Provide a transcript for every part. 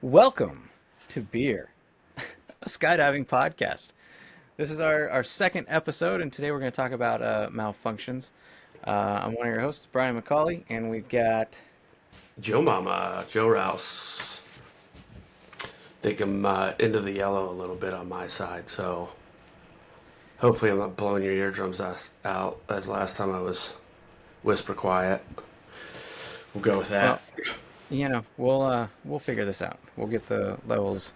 Welcome to Beer, a skydiving podcast. This is our second episode, and today we're going to talk about malfunctions. I'm one of your hosts, Brian McCauley, and we've got. Joe Mama, Joe Rouse. Think I'm into the yellow a little bit on my side, so hopefully I'm not blowing your eardrums out as last time I was whisper quiet. We'll go with Well, that. we'll figure this out. We'll get the levels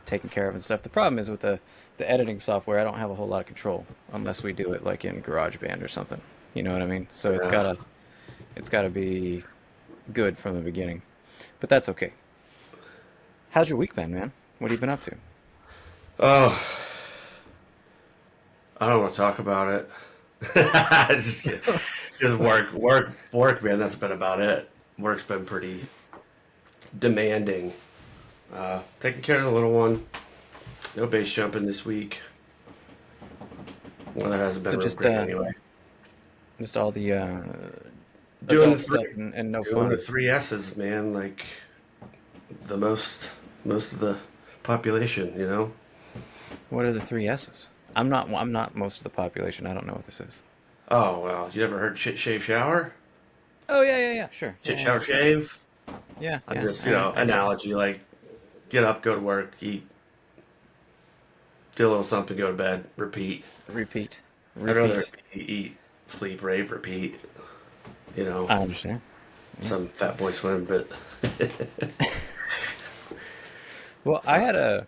taken care of and stuff. The problem is with the editing software, I don't have a whole lot of control unless we do it like in GarageBand or something. You know what I mean? So Yeah. it's gotta be good from the beginning. But that's okay. How's your week been, man? What have you been up to? Oh, I don't want to talk about it. just, just work, man. That's been about it. Work's been pretty demanding. Taking care of the little one. No base jumping this week. Well, there hasn't So been real just great anyway. just all the Doing the adult stuff three, and no doing the fun. three S's, man. Like the most of the population, you know. What are the three S's? I'm not most of the population. I don't know what this is. Oh well, you ever heard shit, shave, shower? Oh yeah, sure. Shit, shower, shave. I Yeah. just I know. analogy like get up, go to work, eat, do a little something, go to bed, repeat. Repeat. I'd rather Repeat. eat, sleep, rave, repeat. You know, I understand. Yeah. some fat boy slim, but Well, I had a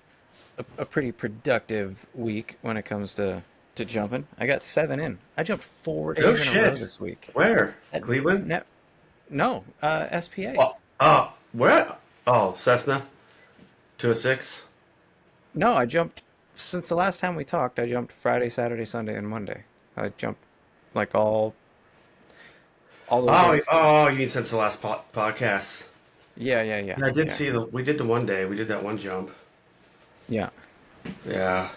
pretty productive week when it comes to jumping. I got seven in. I jumped four no days in a row shit. this week. Where? At, Cleveland? ne- no, SPA. Where? Oh, Cessna 206. No, I jumped since the last time we talked. I jumped Friday, Saturday, Sunday, and Monday. I jumped like all those Oh, days. oh, you mean since the last podcast? Yeah, I did Yeah, see we did the one day. We did that one jump. yeah. Yeah.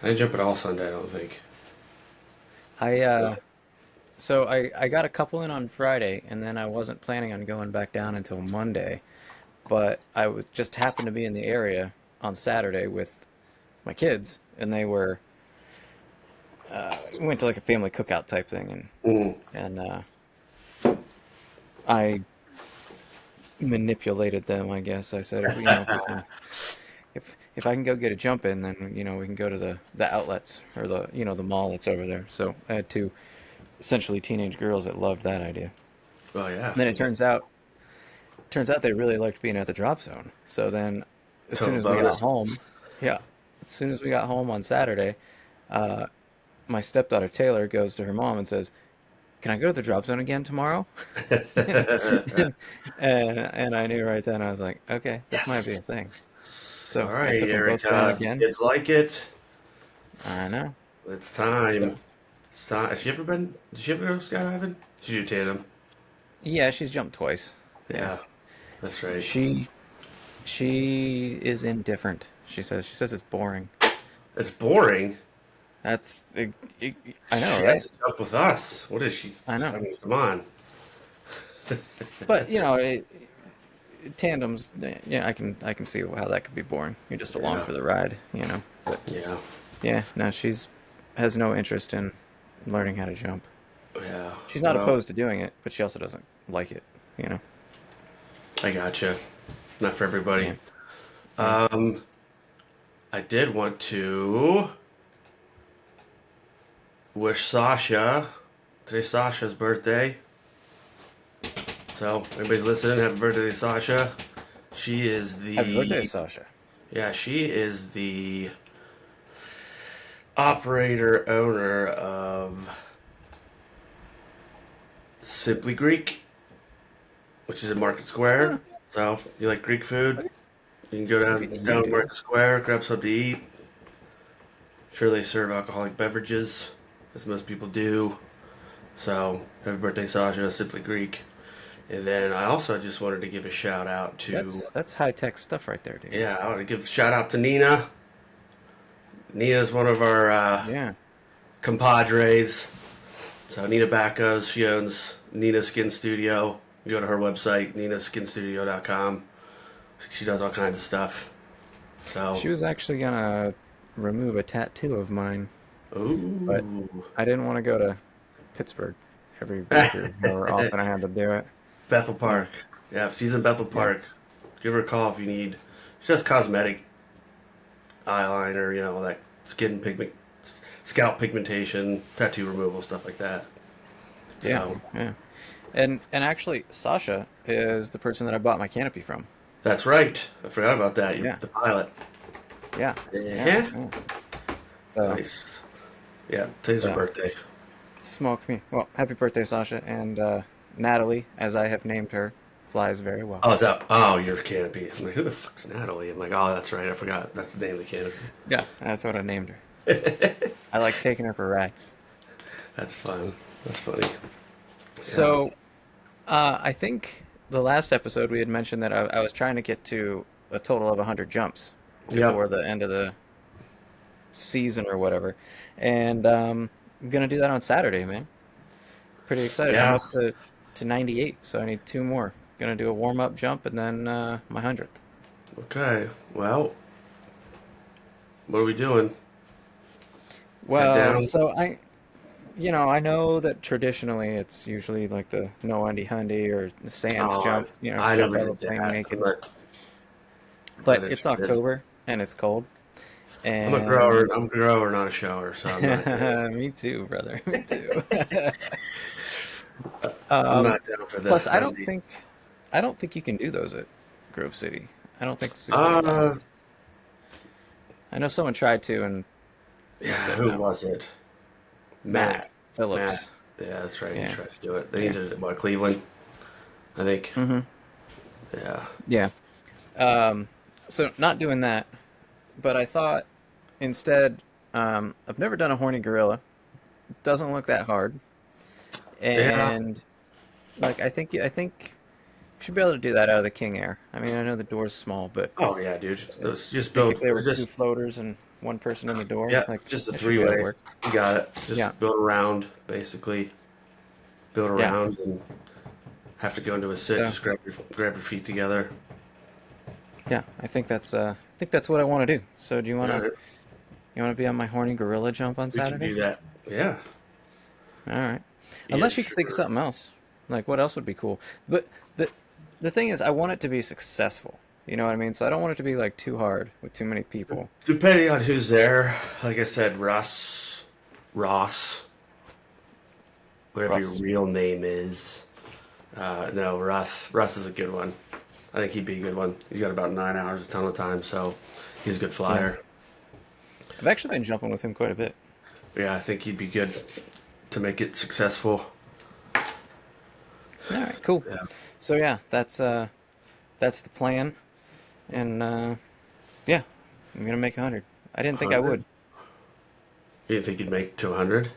I didn't jump at all Sunday, I don't think. I Yeah. So I got a couple in on Friday, and then I wasn't planning on going back down until Monday. But just happened to be in the area on Saturday with my kids, and they we went to like a family cookout type thing, Mm. and I manipulated them, I guess. I said, if we can, if I can go get a jump in, then we can go to the outlets or the mall that's over there. So I had two essentially teenage girls that loved that idea. Oh, yeah. And then it turns out they really liked being at the drop zone. So then, as soon Total as we got bonus. home, yeah, as soon as we got home on Saturday, uh, my stepdaughter Taylor goes to her mom and says, "Can I go to the drop zone again tomorrow?" And I knew right then. I was like, "Okay, this might be a Yes. thing." All So I right, took them both down Erica. again. Kids like it. I know. It's time. So It's time. Did she ever go skydiving? She do tandem. yeah, she's jumped twice. Yeah, Yeah, that's right. she she is indifferent. She says it's boring. It's boring. That's I know, She right? has to jump with us. What is she? I know. I mean, come on. But tandems, yeah, I can see how that could be boring. You're just along Yeah. for the ride, But Yeah. yeah, no, she's has no interest in learning how to jump. Yeah. She's not Well, opposed to doing it, but she also doesn't like it, you know. I gotcha. Not for everybody. Yeah, yeah. Um, I did want to wish Sasha. Today's Sasha's birthday. So, everybody's listening. Happy birthday, Sasha. She is Happy birthday, the, Sasha. yeah, she is the operator owner of Simply Greek, which is in Market Huh, Square. So, if you like Greek food, okay. you can go You down to do. Market Square, grab something to eat. Sure, they serve alcoholic beverages, as most people do. So, happy birthday, Sasha, Simply Greek. And then I also just wanted to give a shout out to, That's high tech stuff right there, dude. yeah, I want to give a shout out to Nina. Nina's one of our Yeah. compadres. So, Nina Backos, she owns Nina Skin Studio. You go to her website, ninaskinstudio.com. She does all kinds of stuff. So, She was actually gonna remove a tattoo of mine, but ooh. I didn't want to go to Pittsburgh every week or however often I had to do it. Bethel Yeah, Park. Yeah, she's in Bethel yeah, Park. Give her a call if you need. It's just cosmetic eyeliner, like skin pigment, scalp pigmentation, tattoo removal, stuff like that. yeah, So yeah. And actually, Sasha is the person that I bought my canopy from. that's right. I forgot about that. You're Yeah, the pilot. yeah, yeah, Yeah. yeah. So, Nice. Yeah, today's her yeah, birthday. smoke me. Well, happy birthday, Sasha. And Natalie, as I have named her, flies very well. Oh, is that? Oh, your canopy. I'm like, who the fuck's Natalie? I'm like, oh, that's right. I forgot. That's the name of the canopy. Yeah, that's what I named her. I like taking her for rides. That's fun. That's funny. Yeah. So, I think the last episode we had mentioned that I was trying to get to a total of 100 jumps before Yep. the end of the season or whatever. And I'm going to do that on Saturday, man. Pretty excited. I'm Yeah. up to 98, so I need two more. Going to do a warm-up jump and then my 100th. Okay. Well, what are we doing? Head Well, down. so I know that traditionally it's usually like the no undy hundy or the sands Oh, jump, I jump never out of did the plane that. naked. Not But it's interested. October and it's cold. I'm a grower. And I'm a grower, not a shower, so I'm not doing it. me too, brother. Me too. I'm Um, not down for the plus, Dundee. I don't think you can do those at Grove City. I don't think 60's allowed. Uh, I know someone tried to, and he yeah. said Who no. was it? Matt Matt. Matt. Phillips. Yeah, that's right. He Yeah, tried to do it. They yeah. needed it. What, Cleveland? I think. Hmm. Yeah. Yeah. Um, so not doing that, but I thought instead, I've never done a horny gorilla. It doesn't look that hard, Yeah. and like I think you should be able to do that out of the King Air. I mean, I know the door's small, but Oh yeah, dude. I Let's just think build. if there were two Just floaters and one person in the door, yeah. like Just a that should be able to three-way. work. You got it. Yeah, Just build around, basically. Build yeah. around and have to go into a sit. So Just grab your feet together. yeah, I think that's what I want to do. So do All right. you wanna be on my horny gorilla jump on We can Saturday? do that. Yeah. All right. Yeah. Unless you can think of Sure. something else. Like what else would be cool? But the thing is, I want it to be successful. You know what I mean? So I don't want it to be like too hard with too many people. Depending on who's there, like I said, Ross, whatever your Russ. real name is. No, Russ. Russ is a good one. I think he'd be a good one. He's got about 9 hours a ton of time, so he's a good Yeah. flyer. I've actually been jumping with him quite a bit. Yeah, I think he'd be good to make it successful. All right, cool. Yeah. So yeah, that's the plan. And yeah, I'm gonna make 100. I didn't think I 100? would. You didn't think you'd make it to 100?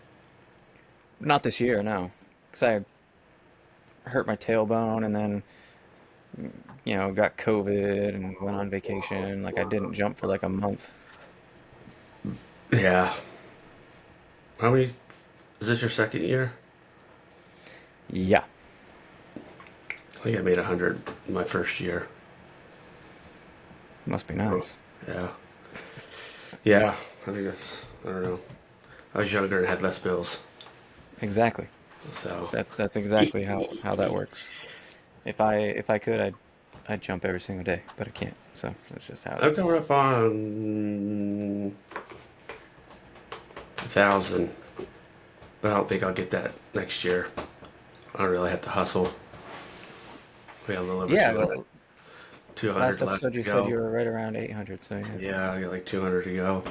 Not this year, no. Because I hurt my tailbone and then got COVID and went on vacation. Like I didn't jump for like a month. Yeah. How many? Is this your second year? Yeah. I think I made 100 in my first year. Must be Oh, nice. yeah. Yeah. I think I don't know. I was younger and had less bills. Exactly. So, That's exactly how that works. If I could, I'd jump every single day, but I can't. So that's just how it I'm is. coming up on 1,000, but I don't think I'll get that next year. I don't really have to hustle. We have a little over Yeah, 200, but 200 last left episode to you said you go. were right around 800. So yeah, Yeah, I got like 200 to go.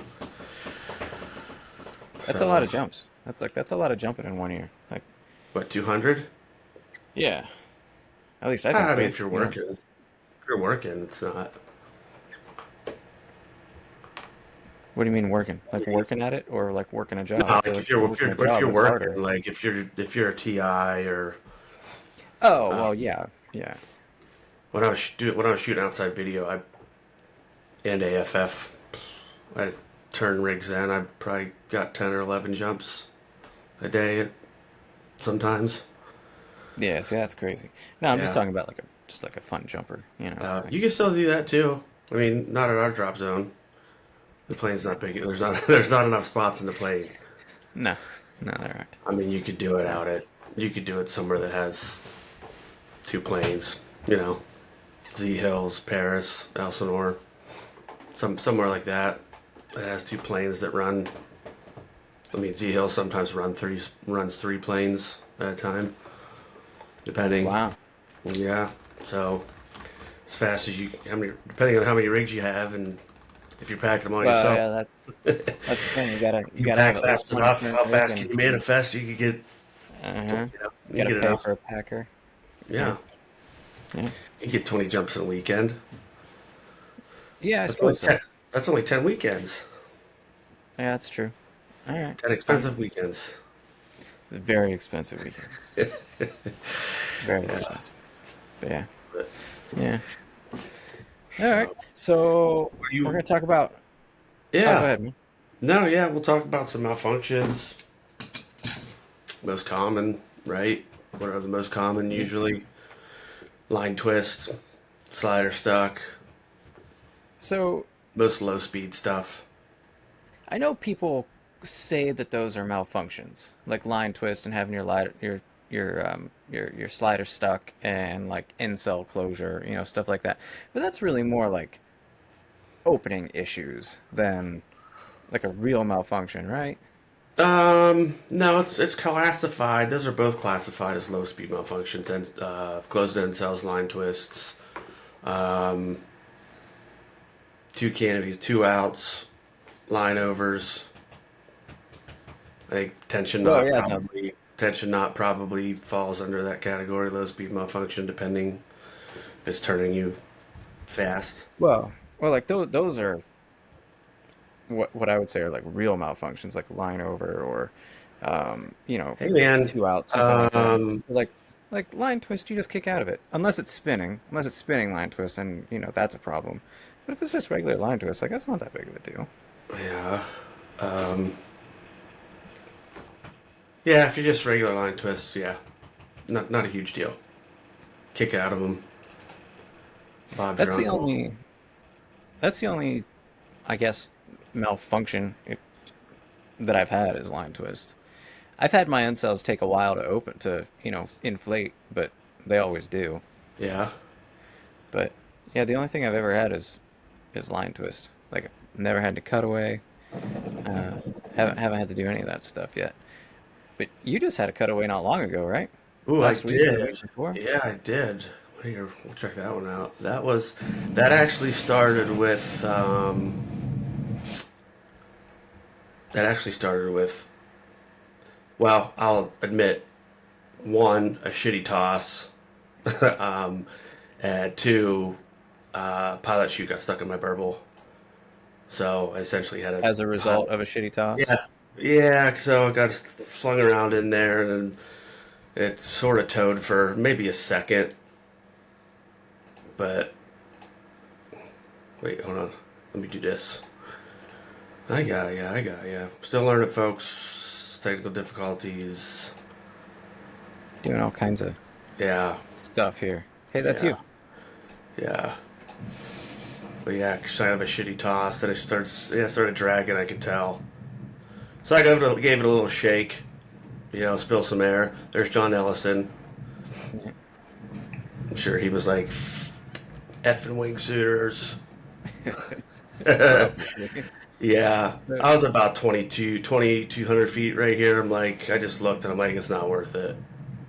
that's a lot So, of jumps. That's a lot of jumping in one year. Like what, 200? yeah, at least I think I mean, so. if you're working, it's not. What do you mean working? Like working at it or like working a job? No, I like feel like if you're if working you're a if job you're is working, harder. like if you're a TI or Oh, uh, well, yeah, yeah. when I was shooting outside video, and AFF, I turn rigs in. I probably got 10 or 11 jumps a day sometimes. Yeah, see, that's crazy. No, I'm just Yeah. talking about like a fun jumper, you know. Like, You can still do that too. I mean, not at our drop zone. The plane's not big. There's not there's not enough spots in the plane. no, no, there aren't. I mean, you could do it out at you could do it somewhere that has two planes. You know, Z Hills, Paris, Elsinore, somewhere like that. It has two planes that run. I mean, Z Hills sometimes runs three planes at a time, depending. Wow. Yeah, so as fast as you, how many, depending on how many rigs you have, and if you're packing them all Well, yourself, yeah, that's the thing. You you gotta have pack at least fast one enough. current How rig, fast can and you manifest? You could get, uh-huh. you Gotta get pay enough. for a packer. Yeah, Yeah, yeah, you get 20 jumps in a weekend. yeah. I That's only suppose so. 10. That's only 10 weekends. Yeah, that's true. All right, 10 fine. expensive weekends. Very expensive weekends. Very expensive. But yeah, But, yeah. All right. so, So what do we're you? gonna talk about. Oh, go Yeah. ahead, man. No, yeah. We'll talk about some malfunctions. Most common, right? What are the most common Yeah. usually? Line twists, slider stuck, So most low speed stuff. I know people say that those are malfunctions, like line twist and having your slider stuck and like incel closure, stuff like that. But that's really more like opening issues than like a real malfunction, right? No, it's classified. Those are both classified as low speed malfunctions and closed end cells, line twists, um, two canopies, two outs, line overs. I think Well, yeah, no. tension not probably falls under that category, low speed malfunction, depending if it's turning you fast. Well, like those are what I would say are like real malfunctions, like line over or um, you know, Hey man, two out, something like that. Like line twist, you just kick out of it. Unless it's spinning line twist, and that's a problem. But if it's just regular line twist, like that's not that big of a deal. yeah, um, yeah. If you're just regular line twists, yeah, not a huge deal. Kick out of them. Bob's your That's the uncle. only that's the only I guess malfunction that I've had is line twist. I've had my end cells take a while to open to inflate, but they always do. Yeah. But yeah, the only thing I've ever had is line twist. Like never had to cut away. Uh, haven't had to do any of that stuff yet. But you just had a cutaway not long ago, right? Ooh, I Last week or the did. week before? Yeah, I did. Here, we'll check that one out. That actually started with that actually started with well, I'll admit one a shitty toss, um, and two pilot chute got stuck in my burble, so I essentially had a As a result pilot. of a shitty toss? Yeah, yeah. So it got flung around in there, and it sort of towed for maybe a second, but wait, hold on. Let me do this. I got ya. Still learning, folks. Technical difficulties. Doing all kinds of Yeah, stuff here. Hey, that's yeah, you. yeah. But yeah, kind of a shitty toss. Then it started dragging. I could tell. So gave it a little shake. Spill some air. There's John Ellison. Yeah. I'm sure he was like, effing wingsuiters. Probably. Yeah, But I was about 2,200 feet right here. I'm like, I just looked and I'm like, it's not worth it.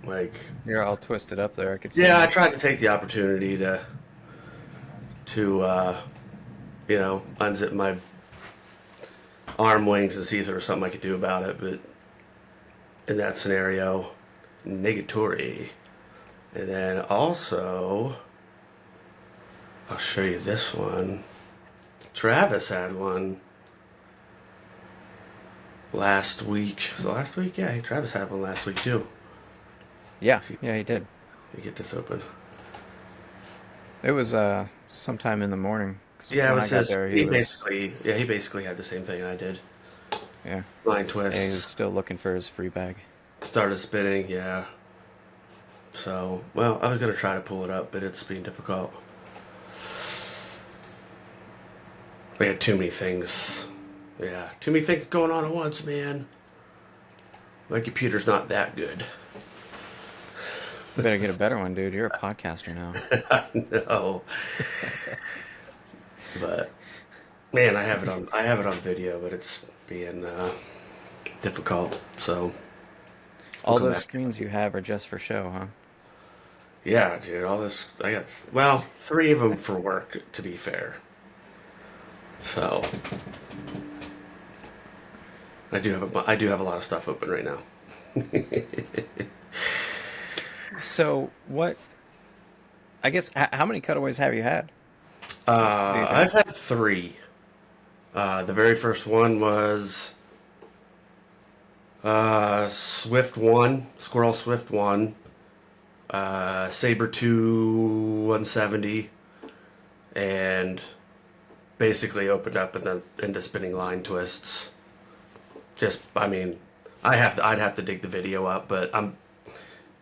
Like, you're all twisted up there. I could see yeah, I that. tried to take the opportunity to unzip my arm wings and see if there was something I could do about it. But in that scenario, negatory. And then also, I'll show you this one. Travis had one last week. Was it last week? Yeah, Travis had one last week too. Yeah, Let yeah, he did. me get this open. It was sometime in the morning. 'Cause Yeah, it when I was got his. there, he was He basically had the same thing I did. yeah, Line yeah, he was twists, still looking for his free bag. started spinning. Yeah, So, well, I was gonna try to pull it up, but it's being difficult. We had too many things. Yeah, too many things going on at once, man. My computer's not that good. You better get a better one, dude. You're a podcaster now. No, but man, I have it on video, but it's being difficult. So we'll All come those back. screens you have are just for show, huh? Yeah, dude, all this I got. Well, three of them for work, to be fair. So I do have a lot of stuff open right now. So what? I guess how many cutaways have you had? Do you think? I've had three. The very first one was Swift One, Squirrel Swift One, Saber Two 170, and basically opened up into spinning line twists. Just, I mean, I'd have to dig the video up, but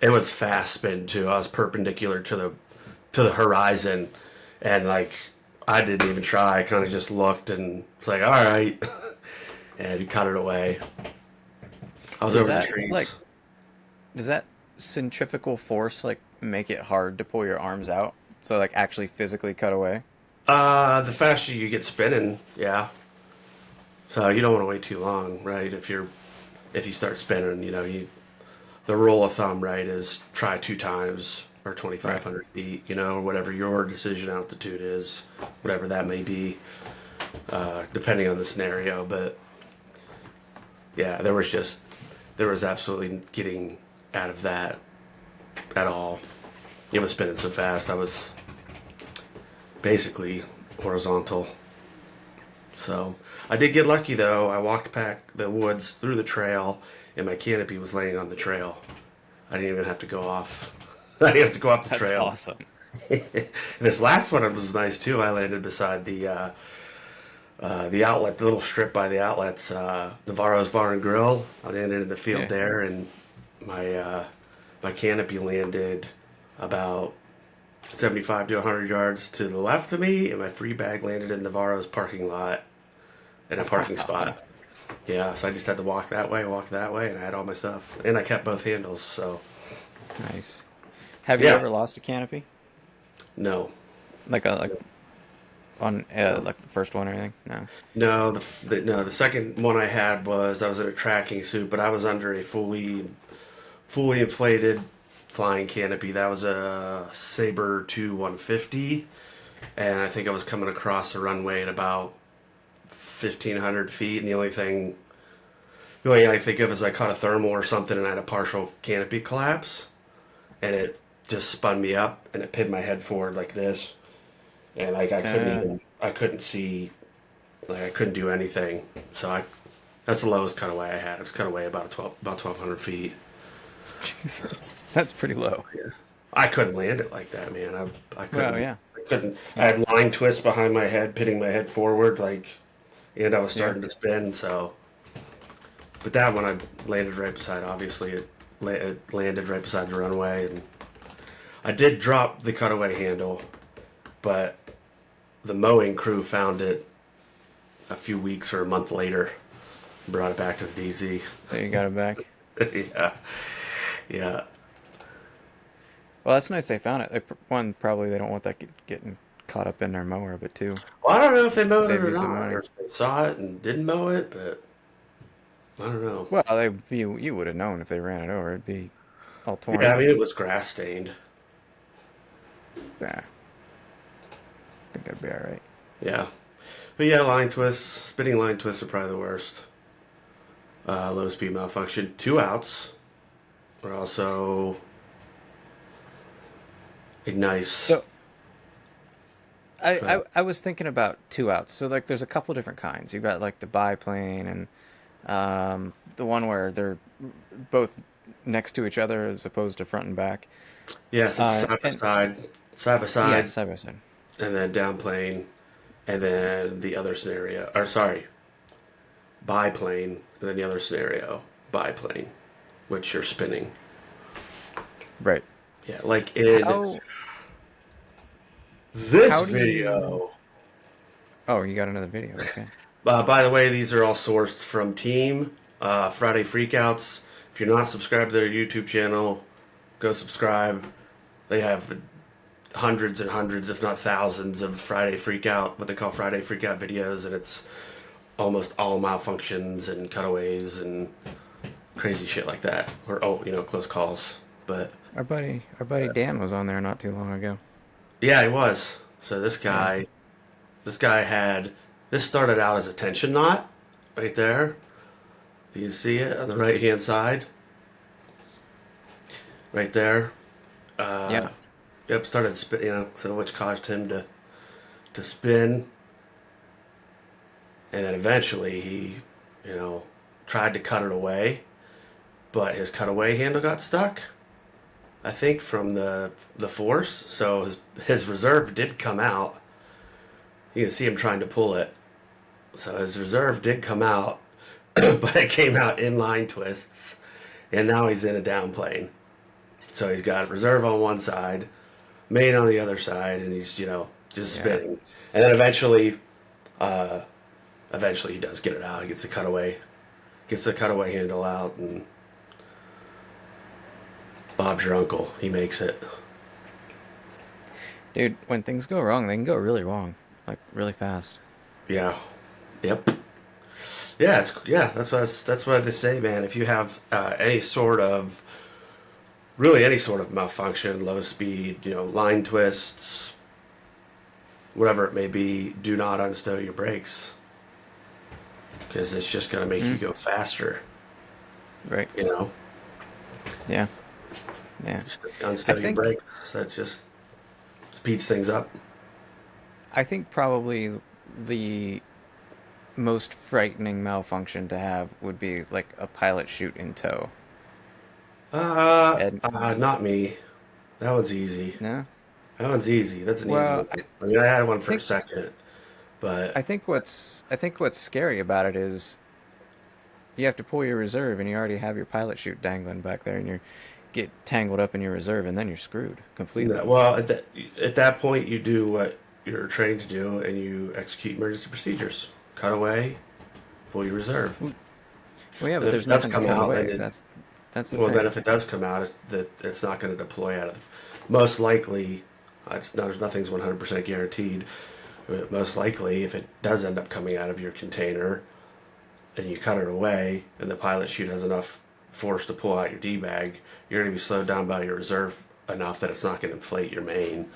it was fast spin too. I was perpendicular to the horizon, and like I didn't even try. I kind of just looked and it's like, all right, and he cut it away. I was Does over the that like trees. does that centrifugal force like make it hard to pull your arms out? So like actually physically cut away? The faster you get spinning, yeah. So you don't want to wait too long, right? If you start spinning, the rule of thumb, right, is try two times or Right. 2,500 feet, or whatever your decision altitude is, whatever that may be, depending on the scenario. But yeah, there was absolutely getting out of that at all. It was spinning so fast, I was basically horizontal. So I did get lucky though. I walked back the woods through the trail, and my canopy was laying on the trail. I didn't even have to go off. I didn't have to go off the That's trail. awesome. This last one was nice too. I landed beside the outlet, the little strip by the outlets, Navarro's Bar and Grill. I landed in the field Yeah. there, and my canopy landed about 75 to 100 yards to the left of me, and my free bag landed in Navarro's parking lot in a parking Wow. spot. Yeah, so I just had to walk that way, and I had all my stuff, and I kept both handles. So Nice. Have you yeah, ever lost a canopy? no, Like on no. like the first one or anything? No. No, the second one I had was I was in a tracking suit, but I was under a fully inflated flying canopy. That was a Saber 2 150, and I think I was coming across the runway at about 1,500 feet. And the only thing I think of is I caught a thermal or something, and I had a partial canopy collapse, and it just spun me up, and it pinned my head forward like this, and like Uh, I couldn't see. Like I couldn't do anything. So that's the lowest cut away I had. It was cut away about 1,200 feet. Jesus. That's pretty low. Yeah. I couldn't land it like that, man. I Well, couldn't. yeah. I couldn't. I Yeah. had line twists behind my head, pitting my head forward, and I was Yeah. starting to spin. So, but that one I landed right beside. Obviously, it landed right beside the runway, and I did drop the cutaway handle, but the mowing crew found it a few weeks or a month later. Brought it back to the DZ. There you got it back. Yeah, yeah. Well, that's nice they found it. One, probably they don't want that getting caught up in their mower, but two, Well, I don't know if they mowed it save or you some not, or money. if they saw it and didn't mow it, but I don't know. Well, you would have known if they ran it over. It'd be all torn Yeah, I up. mean it was grass stained. Yeah, I think that'd be all right. Yeah, but yeah, line twists, spinning line twists are probably the worst. Low speed malfunction. Two outs are also a nice. So I was thinking about two outs. So like, there's a couple different kinds. You've got like the biplane and the one where they're both next to each other as opposed to front and back. Yes, it's And side by yeah, side, side by side. and then down plane, and then the other scenario. Or sorry, biplane, and then the other scenario, biplane, which you're spinning. Right. Yeah, like in How this how do you? video. Oh, you got another video. Okay. By the way, these are all sourced from Team Friday Freakouts. If you're not subscribed to their YouTube channel, go subscribe. They have hundreds and hundreds, if not thousands, of Friday Freakout, what they call Friday Freakout videos, and it's almost all malfunctions and cutaways and crazy shit like that, or close calls. But Our buddy Dan was on there not too long ago. yeah, he was. So Yeah. this guy had this started out as a tension knot, right there. Do you see it on the right hand side? Right there. Yeah. Yep, started spin, so which caused him to spin, and then eventually he, you know, tried to cut it away, but his cutaway handle got stuck. I think from the force, so his reserve did come out. You can see him trying to pull it. So his reserve did come out, but it came out inline twists, and now he's in a down plane. So he's got reserve on one side, main on the other side, and he's just Yeah. spinning. And then eventually he does get it out. He gets the cutaway handle out, and Bob's your uncle. He makes it. Dude, when things go wrong, they can go really wrong, like really fast. Yeah. Yep. Yeah. That's what I say, man. If you have any sort of malfunction, low speed, line twists, whatever it may be, do not unstow your brakes because it's just going to make you Mm. go faster. Right. You know, Yeah. Yeah. just I unstow your think brakes. That just speeds things up. I think probably the most frightening malfunction to have would be like a pilot chute in tow. And Not me. That one's easy. no. That one's easy. That's an easy Well, one. I mean, I had one I for a think second, but I think what's scary about it is you have to pull your reserve and you already have your pilot chute dangling back there and you get tangled up in your reserve and then you're screwed no, completely. well, at that point, you do what you're trained to do, and you execute emergency procedures. Cut away, pull your reserve. Well, yeah, And but if there's it does nothing to come cut out, away. That's the well, then thing. if it does come out, it's not going to deploy out of. Most likely, nothing's 100% guaranteed. But most likely, if it does end up coming out of your container, and you cut it away, and the pilot chute has enough force to pull out your D bag, you're going to be slowed down by your reserve enough that it's not going to inflate your main.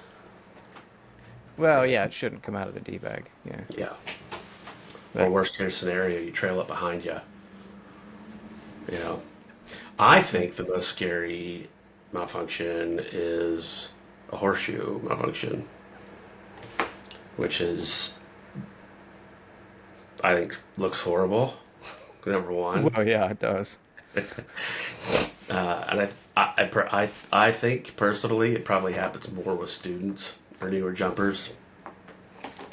Well, yeah, it shouldn't come out of the D bag. Yeah, Yeah. Or but worst case scenario, you trail it behind you. You know, I like, think the most scary malfunction is a horseshoe malfunction, which is I think looks horrible. Number one, well, yeah, it does. and I think personally it probably happens more with students or newer jumpers,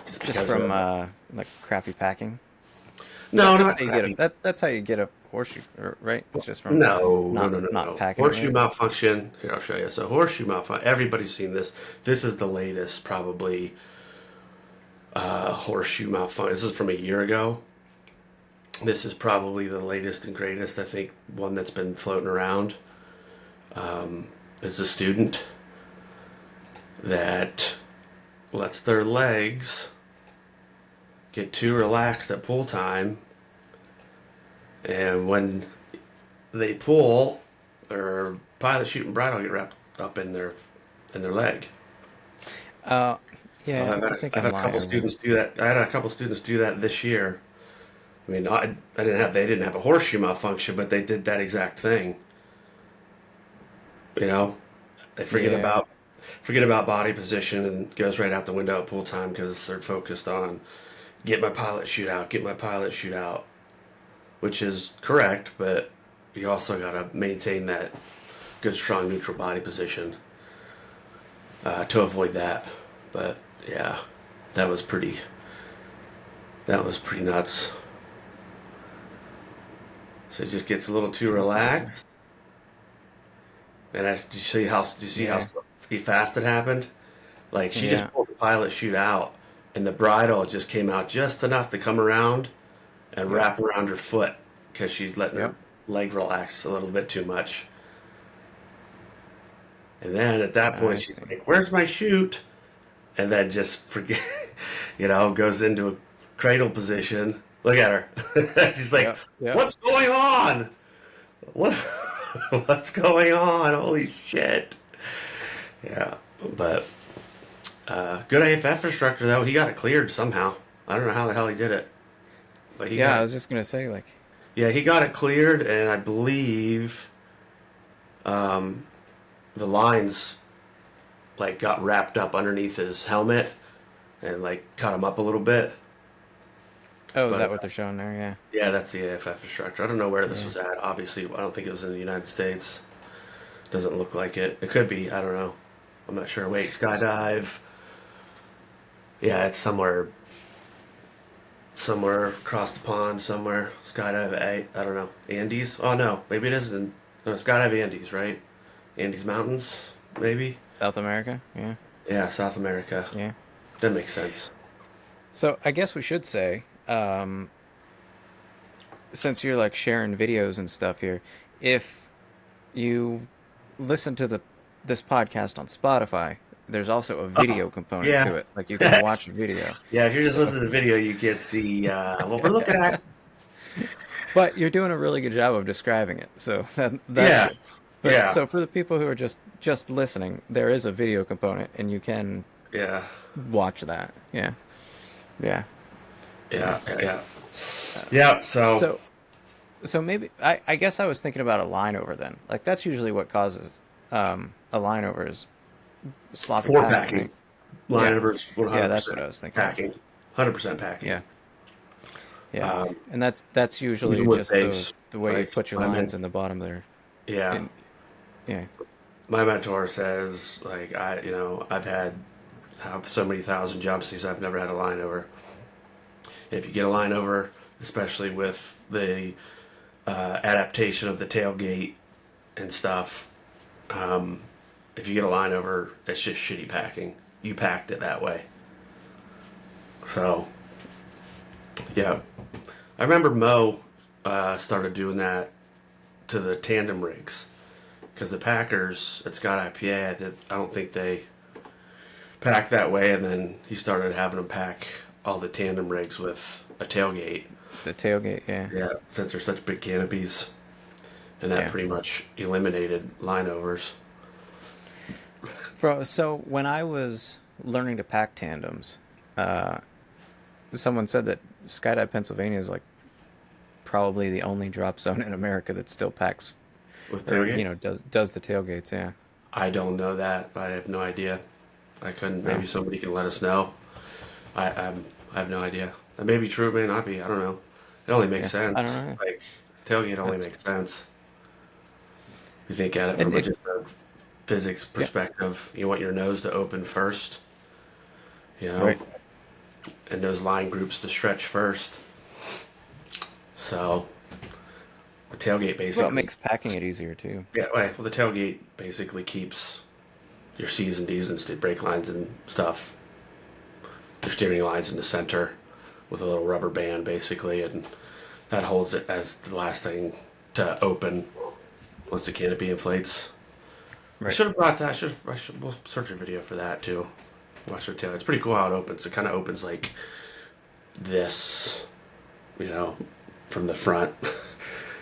just Just because from of like crappy packing. no, That's not how you get it. crappy. That's how you get a horseshoe, right? It's just from No, no, not no, no, not no. packing it Horseshoe right. malfunction. Here, I'll show you. So horseshoe malfunction. Everybody's seen this. This is the latest, probably horseshoe malfunction. This is from a year ago. This is probably the latest and greatest. I think one that's been floating around. Is a student that lets their legs get too relaxed at pool time, and when they pull, their pilot chute and bridle get wrapped up in their leg. Uh, So yeah, I think I've I'm had a couple lying there. students do that. I had a couple students do that this year. I mean, they didn't have a horseshoe malfunction, but they did that exact thing. You know, they Yeah. forget about body position and goes right out the window at pool time because they're focused on get my pilot chute out, which is correct, but you also got to maintain that good, strong, neutral body position to avoid that. But yeah, that was pretty. That was pretty nuts. So it just gets a little too That's awesome. relaxed, And do you see how Yeah. fast it happened? Like she Yeah. just pulled the pilot chute out, and the bridle just came out just enough to come around and Yep. wrap around her foot because she's letting her Yep. leg relax a little bit too much. And then at that I point, she's see. like, "Where's my chute?" And then just forget, goes into a cradle position. Look at her. She's like, Yep. Yep. "What's going on? What? What's going on? Holy shit!" Yeah, but good AFF instructor though. He got it cleared somehow. I don't know how the hell he did it, but he Yeah, got I it. was just gonna say like, Yeah, he got it cleared, and I believe the lines like got wrapped up underneath his helmet and like cut him up a little bit. oh, is But that what they're showing there? Yeah. yeah, that's the AFF instructor. I don't know where this Yeah. was at. Obviously, I don't think it was in the United States. Doesn't look like it. It could be. I don't know. I'm not sure. Wait, skydive. Yeah, it's somewhere across the pond, somewhere. Skydive, I don't know. Andes? Oh, no. Maybe it is in. No, Skydive Andes, right? Andes Mountains, maybe? South America. Yeah. Yeah, South America. Yeah. That makes sense. So I guess we should say, since you're like sharing videos and stuff here, if you listen to the this podcast on Spotify, there's also a Oh, video component yeah. to it. Like you can watch a video. Yeah, if you're just So, listening to the video, you can't see what we're looking at. but you're doing a really good job of describing it. So that's Yeah, good. But yeah, so for the people who are just listening, there is a video component and you can yeah, watch that. Yeah. Yeah. Yeah. yeah. Yeah, so So So maybe I guess I was thinking about a line over then. Like that's usually what causes a line over is sloppy poor packing, packing. right? Line Yeah. overs Yeah, that's 100% what I was thinking of. packing. 100% packing. Yeah. Yeah. Um, And that's usually even with just base, the way you like put your lines in the bottom there. yeah, In yeah. my mentor says like I've had have so many thousand jumps. He said I've never had a line over. And if you get a line over, especially with the adaptation of the tailgate and stuff, um, if you get a line over, it's just shitty packing. You packed it that way. So, yeah. I remember Mo started doing that to the tandem rigs. Because the Packers at Scott IPA, I don't think they pack that way. And then he started having them pack all the tandem rigs with a tailgate. The tailgate, yeah. Yeah, since they're such big canopies. And that Yeah. pretty much eliminated line overs. So when I was learning to pack tandems, uh someone said that Skydive Pennsylvania is like probably the only drop zone in America that still packs With or tailgate? does the tailgates, yeah. I don't know that. I have no idea. I couldn't. No. Maybe somebody can let us know. I have no idea. That may be true. It may not be. I don't know. It only makes Yeah. I don't sense. know. Like tailgate only That's makes sense. If you think at it and from it just a physics yeah, perspective, you want your nose to open first, you know, right. and those line groups to stretch first. So the tailgate Well, it basically, makes packing it easier too. yeah. Well, the tailgate basically keeps your C's and D's and brake lines and stuff, your steering lines in the center with a little rubber band basically, and that holds it as the last thing to open once the canopy inflates. I Right. should have brought that. We'll search a video for that too. Watch the tail. It's pretty cool how it opens. It kind of opens like this, you know, from the front.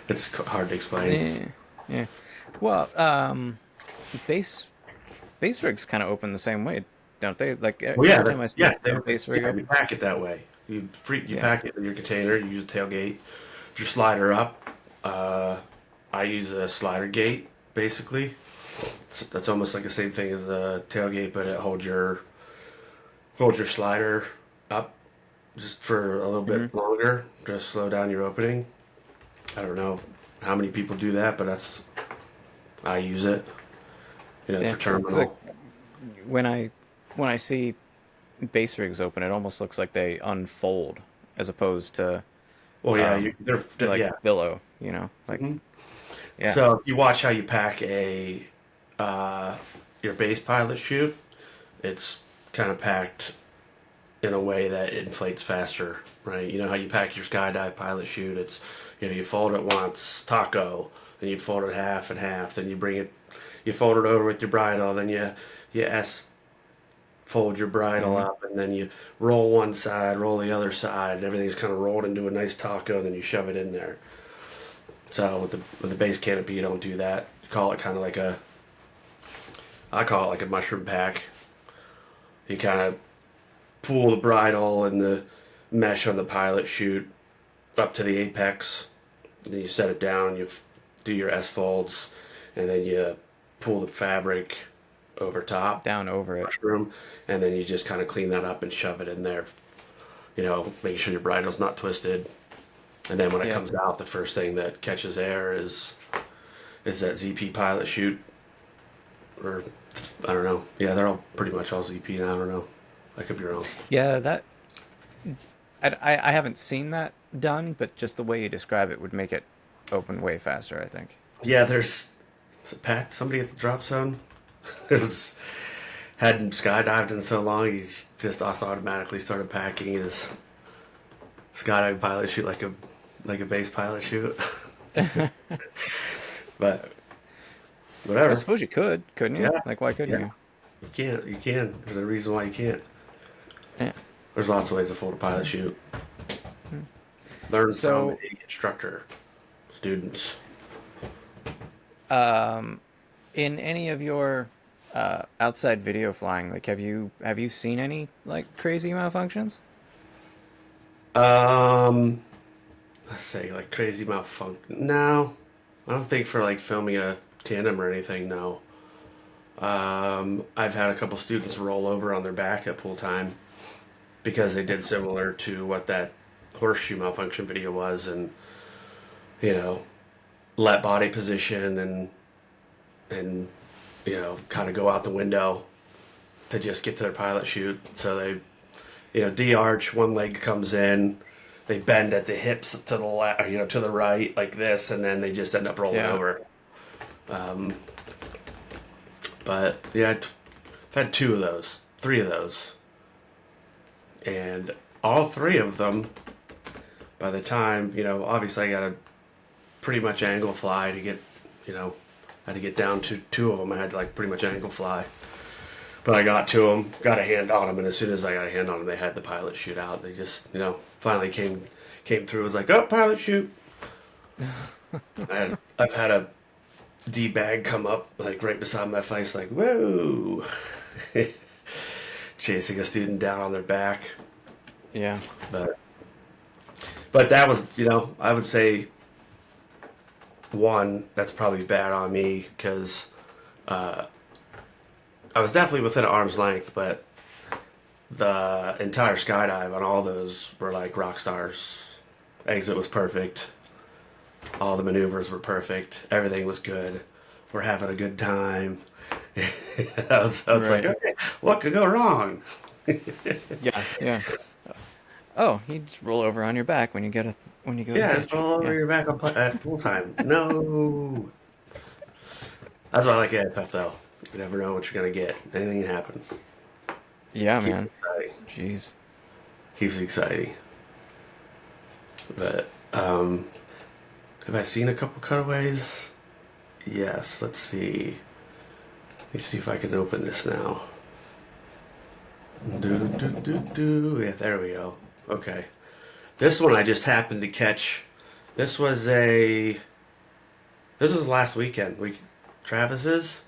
It's hard to explain. Yeah. Yeah. Well, base base rigs kind of open the same way, don't they? Like Well, yeah, every time I see yeah, a base rig yeah. You open. pack it that way. You Yeah. pack it in your container. You use a tailgate. If your slider up, I use a slider gate basically. That's almost like the same thing as a tailgate, but it holds your slider up just for a little Hmm. bit longer, just slow down your opening. I don't know how many people do that, but I use it, Yeah. for 'Cause, like terminal. when I see base rigs open, it almost looks like they unfold as opposed to Well, yeah, um yeah. like billow, Like Mhm. yeah. So if you watch how you pack a uh, your base pilot chute, it's kind of packed in a way that it inflates faster, right? You know how you pack your skydive pilot chute? It's, you fold it once, taco, then you fold it half and half, then you bring it, you fold it over with your bridle, then you fold your bridle Hmm. up, and then you roll one side, roll the other side, and everything's kind of rolled into a nice taco, and then you shove it in there. So with the base canopy, you don't do that. You call it kind of like I call it like a mushroom pack. You kind of pull the bridle and the mesh on the pilot chute up to the apex. And then you set it down. Do your S folds, and then you pull the fabric over top Down over it. mushroom, and then you just kind of clean that up and shove it in there. Make sure your bridle's not twisted. And then when it Yeah. comes out, the first thing that catches air is that ZP pilot chute, or I don't know. Yeah, they're all pretty much all ZP now. I don't know. I could be wrong. Yeah, that I haven't seen that done, but just the way you describe it would make it open way faster, I think. Yeah, was it Pat, somebody at the drop zone. It was hadn't skydived in so long. He's just automatically started packing his skydiving pilot chute like a base pilot chute. But I whatever. suppose you could, couldn't you? Yeah, Like, why couldn't yeah. you? You can't. You can. There's a reason why you can't. Yeah. There's lots of ways to fold a pilot chute. Learn from So, a instructor, students. in any of your outside video flying, like, have you seen any like crazy malfunctions? Um, let's say like crazy malfunction. No, I don't think for like filming a tandem or anything. No. I've had a couple students roll over on their back at pool time because they did similar to what that horseshoe malfunction video was, and you know, let body position and kind of go out the window to just get to their pilot chute. So they, D arch, one leg comes in, they bend at the hips to the left, to the right like this, and then they just end up rolling Yeah. over. But yeah, I've had two of those, three of those, and all three of them. By the time, obviously I got to pretty much angle fly to get, I had to get down to two of them. I had to like pretty much angle fly. But I got to them, got a hand on them, and as soon as I got a hand on them, they had the pilot chute out. They just, finally came through. It was like, oh, pilot chute. I've had a D bag come up like right beside my face, like whoa, chasing a student down on their back. Yeah. But that was, I would say one that's probably bad on me because I was definitely within arm's length, but the entire skydive on all those were like rock stars. Exit was perfect. All the maneuvers were perfect. Everything was good. We're having a good time. I was like, Right. okay, what could go wrong? Yeah. Yeah. Oh, you just roll over on your back when you go to Yeah, it's pitch. all over Yeah. your back at pool time. No. That's why I like AFF though. You never know what you're gonna get. Anything can happen. Yeah, Keeps it man. exciting. Jeez. Keeps it exciting. But have I seen a couple cutaways? Yes. Let's see. Let me see if I can open this now. Do do do do. Yeah, there we go. Okay. This one I just happened to catch. This was a. This was last weekend. Travis's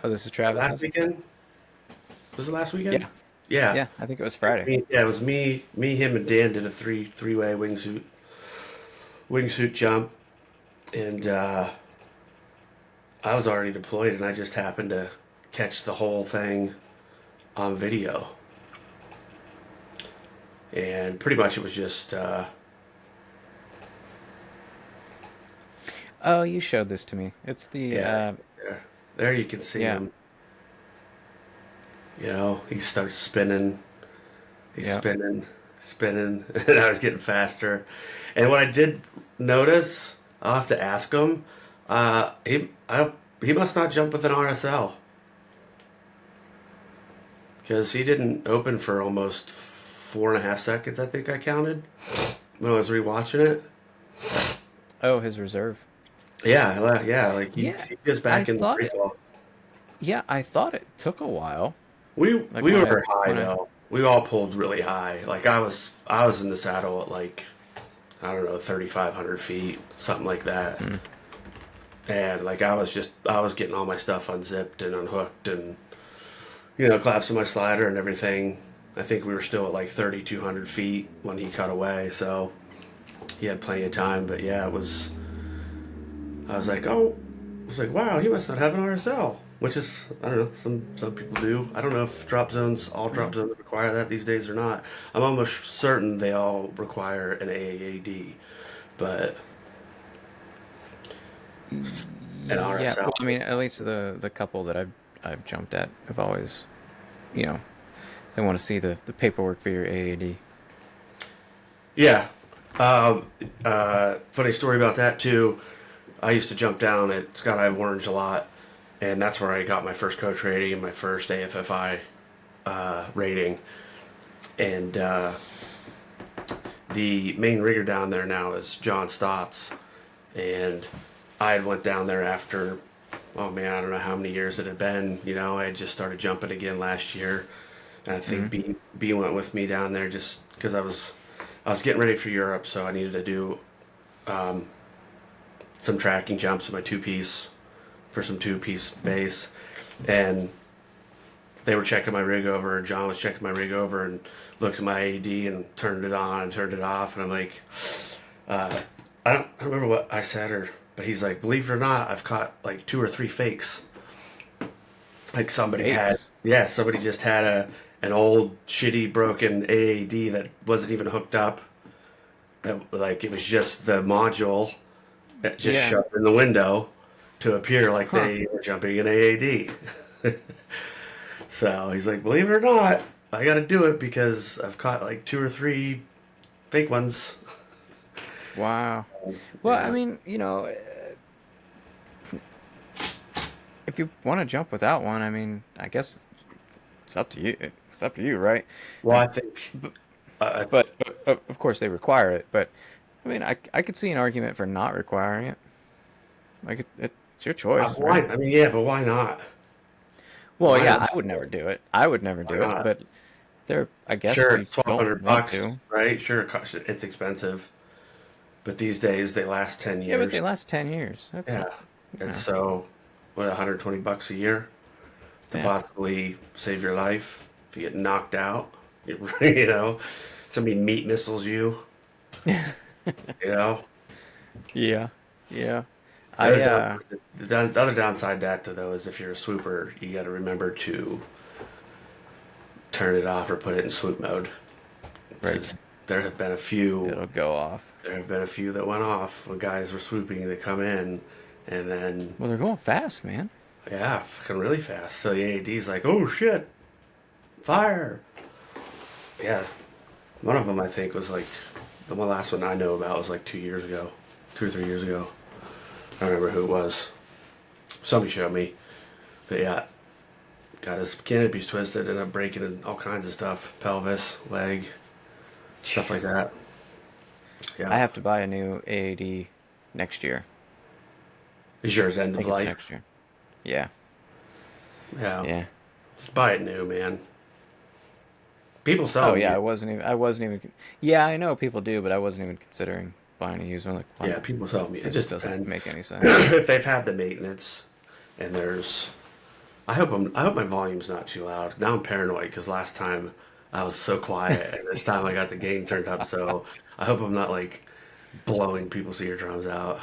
Oh, this is last Travis's. weekend. Was it last weekend? Yeah. Yeah. Yeah. I think it was Friday. Yeah, it was me, him, and Dan did a three-way wingsuit jump, and I was already deployed, and I just happened to catch the whole thing on video, and pretty much it was just Oh, you showed this to me. It's the yeah. There you can see yeah. him. He starts spinning. He's Yeah. spinning, and I was getting faster. And what I did notice, I'll have to ask him. I don't. he must not jump with an RSL because he didn't open for almost 4.5 seconds. I think I counted when I was rewatching it. Oh, his reserve. Yeah, like Yeah, he gets I back in the thought free it. fall. Yeah, I thought it took a while. Like We were high when I. though. We all pulled really high. Like I was in the saddle at like I don't know 3,500 feet, something like that. Hmm. And like I was getting all my stuff unzipped and unhooked and collapsing my slider and everything. I think we were still at like 3,200 feet when he cut away, so he had plenty of time. But yeah, it was. I was like, oh, I was like, wow, he must not have an RSL, which is I don't know. Some people do. I don't know if all drop zones require that these days or not. I'm almost certain they all require an AAD, but an Yeah, well, RSL. I mean, at least the couple that I've jumped at have always, you know, they want to see the paperwork for your AAD. Yeah. Funny story about that too. I used to jump down at Skydiving Orange a lot, and that's where I got my first coach rating and my first AFFI rating. And the main rigger down there now is John Stotts, and I had went down there after, oh man, I don't know how many years it had been. I had just started jumping again last year, and I think Hmm. B went with me down there just because I was getting ready for Europe, so I needed to do some tracking jumps with my two piece for some two piece base, and they were checking my rig over. John was checking my rig over and looked at my AD and turned it on and turned it off, and I'm like, I don't remember what I said but he's like, believe it or not, I've caught like two or three fakes. Like Fakes. somebody just had an old shitty broken AAD that wasn't even hooked up. Like it was just the module that just Yeah. shoved in the window to appear like Huh. they were jumping an AAD. So he's like, believe it or not, I got to do it because I've caught like two or three fake ones. Wow. Well, I Yeah, mean, if you want to jump without one, I mean, I guess it's up to you. It's up to you, right? well, And I think but, uh, but of course they require it. But I mean, I could see an argument for not requiring it. Like it's your choice, why? right? I mean, yeah, but why not? Well, Why yeah, not? I would never do it. I would never Why do it. not? But there, I guess Sure, if you it's twelve don't hundred want bucks, to, right? Sure, it's expensive, but these days they last 10 yeah, but they years. last 10 years. That's Yeah, not, you and know, so what? $120 a year to yeah, possibly save your life if you get knocked out. You know, somebody meat missiles you. You know, yeah, yeah. the I other downside, the other downside to that though is if you're a swooper, you got to remember to turn it off or put it in swoop mode right, because there have been a few. it'll go off. There have been a few that went off when guys were swooping to come in, and then Well, they're going fast, man. yeah, fucking really fast. So the AAD's like, oh shit, fire! Yeah, one of them I think was like the one last one I know about was like 2 years ago, 2 or 3 years ago. I don't remember who it was. Somebody showed me, but yeah, got his canopies twisted, ended up breaking all kinds of stuff, pelvis, leg, stuff like Jeez. that. I Yeah, have to buy a new AAD next year. is yours end I of think it's life? next year. Yeah, Yeah, yeah. just buy it new, man. People sell Oh them. yeah, I wasn't even. Yeah, I know people do, but I wasn't even considering buying a used one. Like, why? Yeah, people tell me. It It just just doesn't depends make any sense. if they've had the maintenance and there's. I hope my volume's not too loud. Now I'm paranoid because last time I was so quiet, and this time I got the gain turned up. So I hope I'm not like blowing people's eardrums out.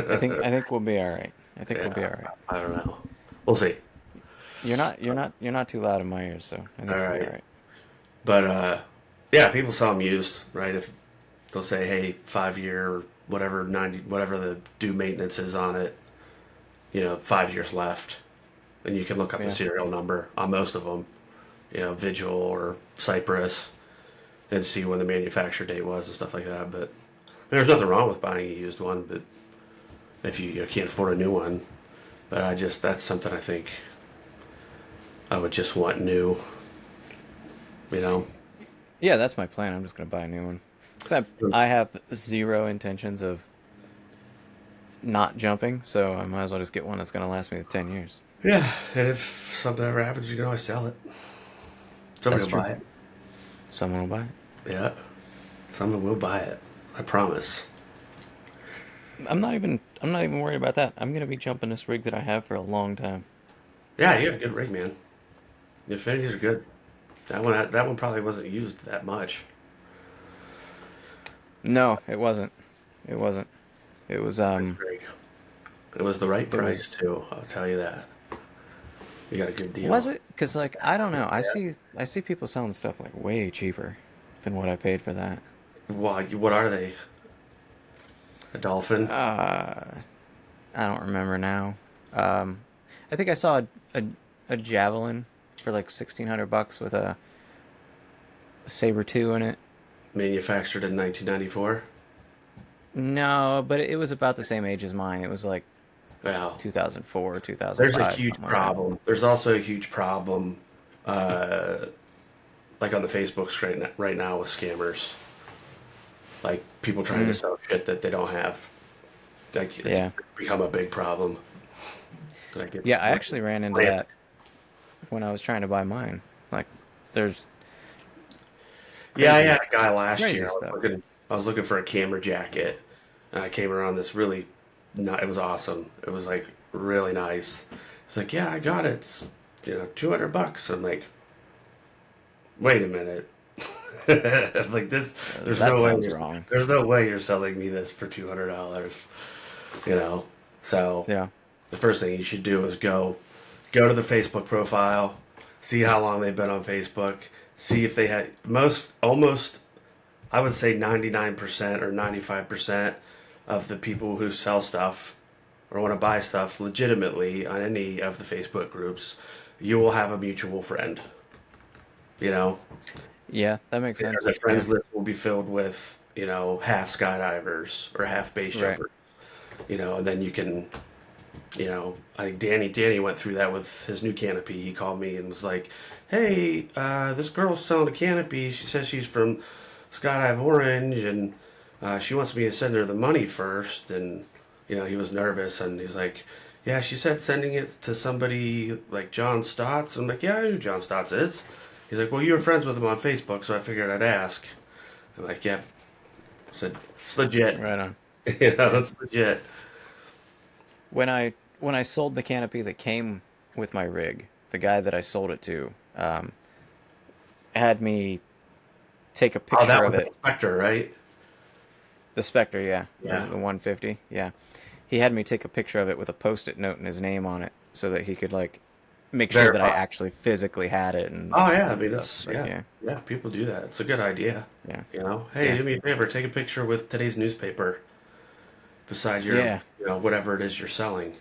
I think we'll be all right. I think we'll be Yeah, all right. I don't know. We'll see. You're not too loud in my ears, so I All think we'll be all right, right. but yeah, people sell them used, right? If they'll say, hey, 5 year or whatever 90 whatever the due maintenance is on it, 5 years left, and you can look up the Yeah. serial number on most of them, Vigil or Cypress, and see when the manufacture date was and stuff like that. But there's nothing wrong with buying a used one, but if you can't afford a new one, But that's something I think I would just want new, you know? Yeah, that's my plan. I'm just gonna buy a new one. 'Cause I have zero intentions of not jumping, so I might as well just get one that's gonna last me 10 years. Yeah, and if something ever happens, you can always sell it. Somebody That's will true. buy it. Someone will buy it. Yeah, someone will buy it. I promise. I'm not even worried about that. I'm gonna be jumping this rig that I have for a long time. Yeah, you have a good rig, man. The Infinities are good. That one probably wasn't used that much. No, it wasn't. It wasn't. It was Nice rig. It was the right it price was too. I'll tell you that. You got a good was deal. it? Cuz like I don't know. Yeah. I see people selling stuff like way cheaper than what I paid for that. Why? What are they? A dolphin? Uh I don't remember now. Um I think I saw a javelin for like $1,600 with a Saber 2 in it. Manufactured in 1994. No, but it was about the same age as mine. It was like Wow. 2004, There's a 2005, huge something like that. problem. There's also a huge problem, uh, like on the Facebooks right now with scammers. Like people trying to Mm, sell shit that they don't have. Like it's yeah. become a big problem. Like Yeah, it's I actually ran into rampant. that when I was trying to buy mine. Like, there's Yeah, I crazy, had a guy last crazy year. stuff. I was looking for a camera jacket, and I came around this really, not. It was awesome. It was like really nice. It's like, yeah, I got it. It's $200. I'm like, wait a minute. Like this, there's That no way. sounds wrong. There's no way you're selling me this for $200. You know. So Yeah. the first thing you should do is go to the Facebook profile, see how long they've been on Facebook, see if they had almost I would say 99% or 95% of the people who sell stuff or want to buy stuff legitimately on any of the Facebook groups, you will have a mutual friend. You know, Yeah, that makes sense. the Yeah. friends list will be filled with, half skydivers or half base Right. jumpers, and then you can, I think Danny went through that with his new canopy. He called me and was like, "Hey, this girl's selling a canopy. She says she's from Skydive Orange, and she wants me to send her the money first." And he was nervous, and he's like, "Yeah, she said sending it to somebody like John Stotts." I'm like, "Yeah, I know who John Stotts is." He's like, "Well, you were friends with him on Facebook, so I figured I'd ask." I'm like, "Yeah." I said, "It's legit. Right on. Yeah. It's legit." When I sold the canopy that came with my rig, the guy that I sold it to had me take a Oh, picture that of was a it. Spectre, right? The Spectre, yeah, Yeah. the 150, yeah. He had me take a picture of it with a post-it note and his name on it, so that he could like make sure that I Verify. actually physically had it and Oh yeah, I mean stuff. it's Like, yeah, yeah, yeah. People do that. It's a good idea. yeah, Hey, yeah, do me a favor. Take a picture with today's newspaper beside your, yeah, whatever it is you're selling.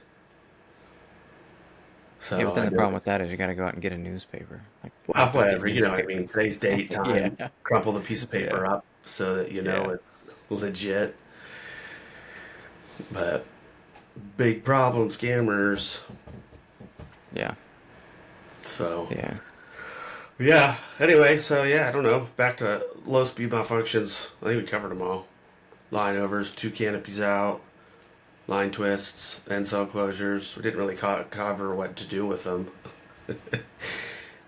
yeah. But So then I the know. problem with that is you got to go out and get a newspaper. Like, why Well, not just get whatever. You know what I newspaper? mean. Today's date, Yeah, time. Crumple the piece of yeah, paper up so that you know yeah, it's legit. But big problem, scammers. yeah, So yeah. yeah. Anyway, so yeah, I don't know. Back to low speed malfunctions. I think we covered them all. Line overs, two canopies out, line twists, end cell closures. We didn't really cover what to do with them.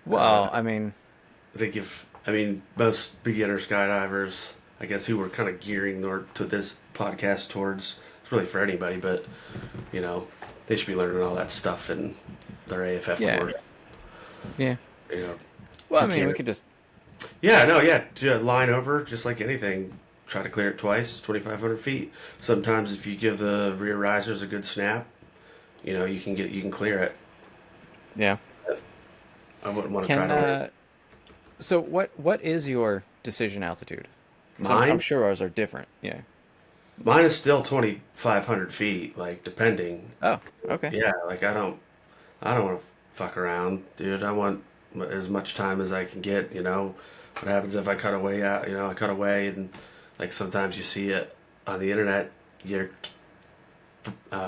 Well, I mean, I mean, most beginner skydivers, I guess, who were kind of gearing to this podcast towards, it's really for anybody, but, you know, they should be learning all that stuff in their AFF yeah, course. yeah. You know, Well, I two mean, we can could just Yeah, no, yeah, line over, just like anything. Try to clear it twice, 2,500 feet. Sometimes if you give the rear risers a good snap, you can clear it. yeah. I wouldn't want to try Can to so what is your decision altitude? So I'm mine. sure ours are different. Yeah. Mine is still 2,500 feet, like depending. Oh, okay. Yeah, like I don't want to fuck around, dude. I want as much time as I can get. What happens if I cut away out? I cut away, and like sometimes you see it on the internet. Your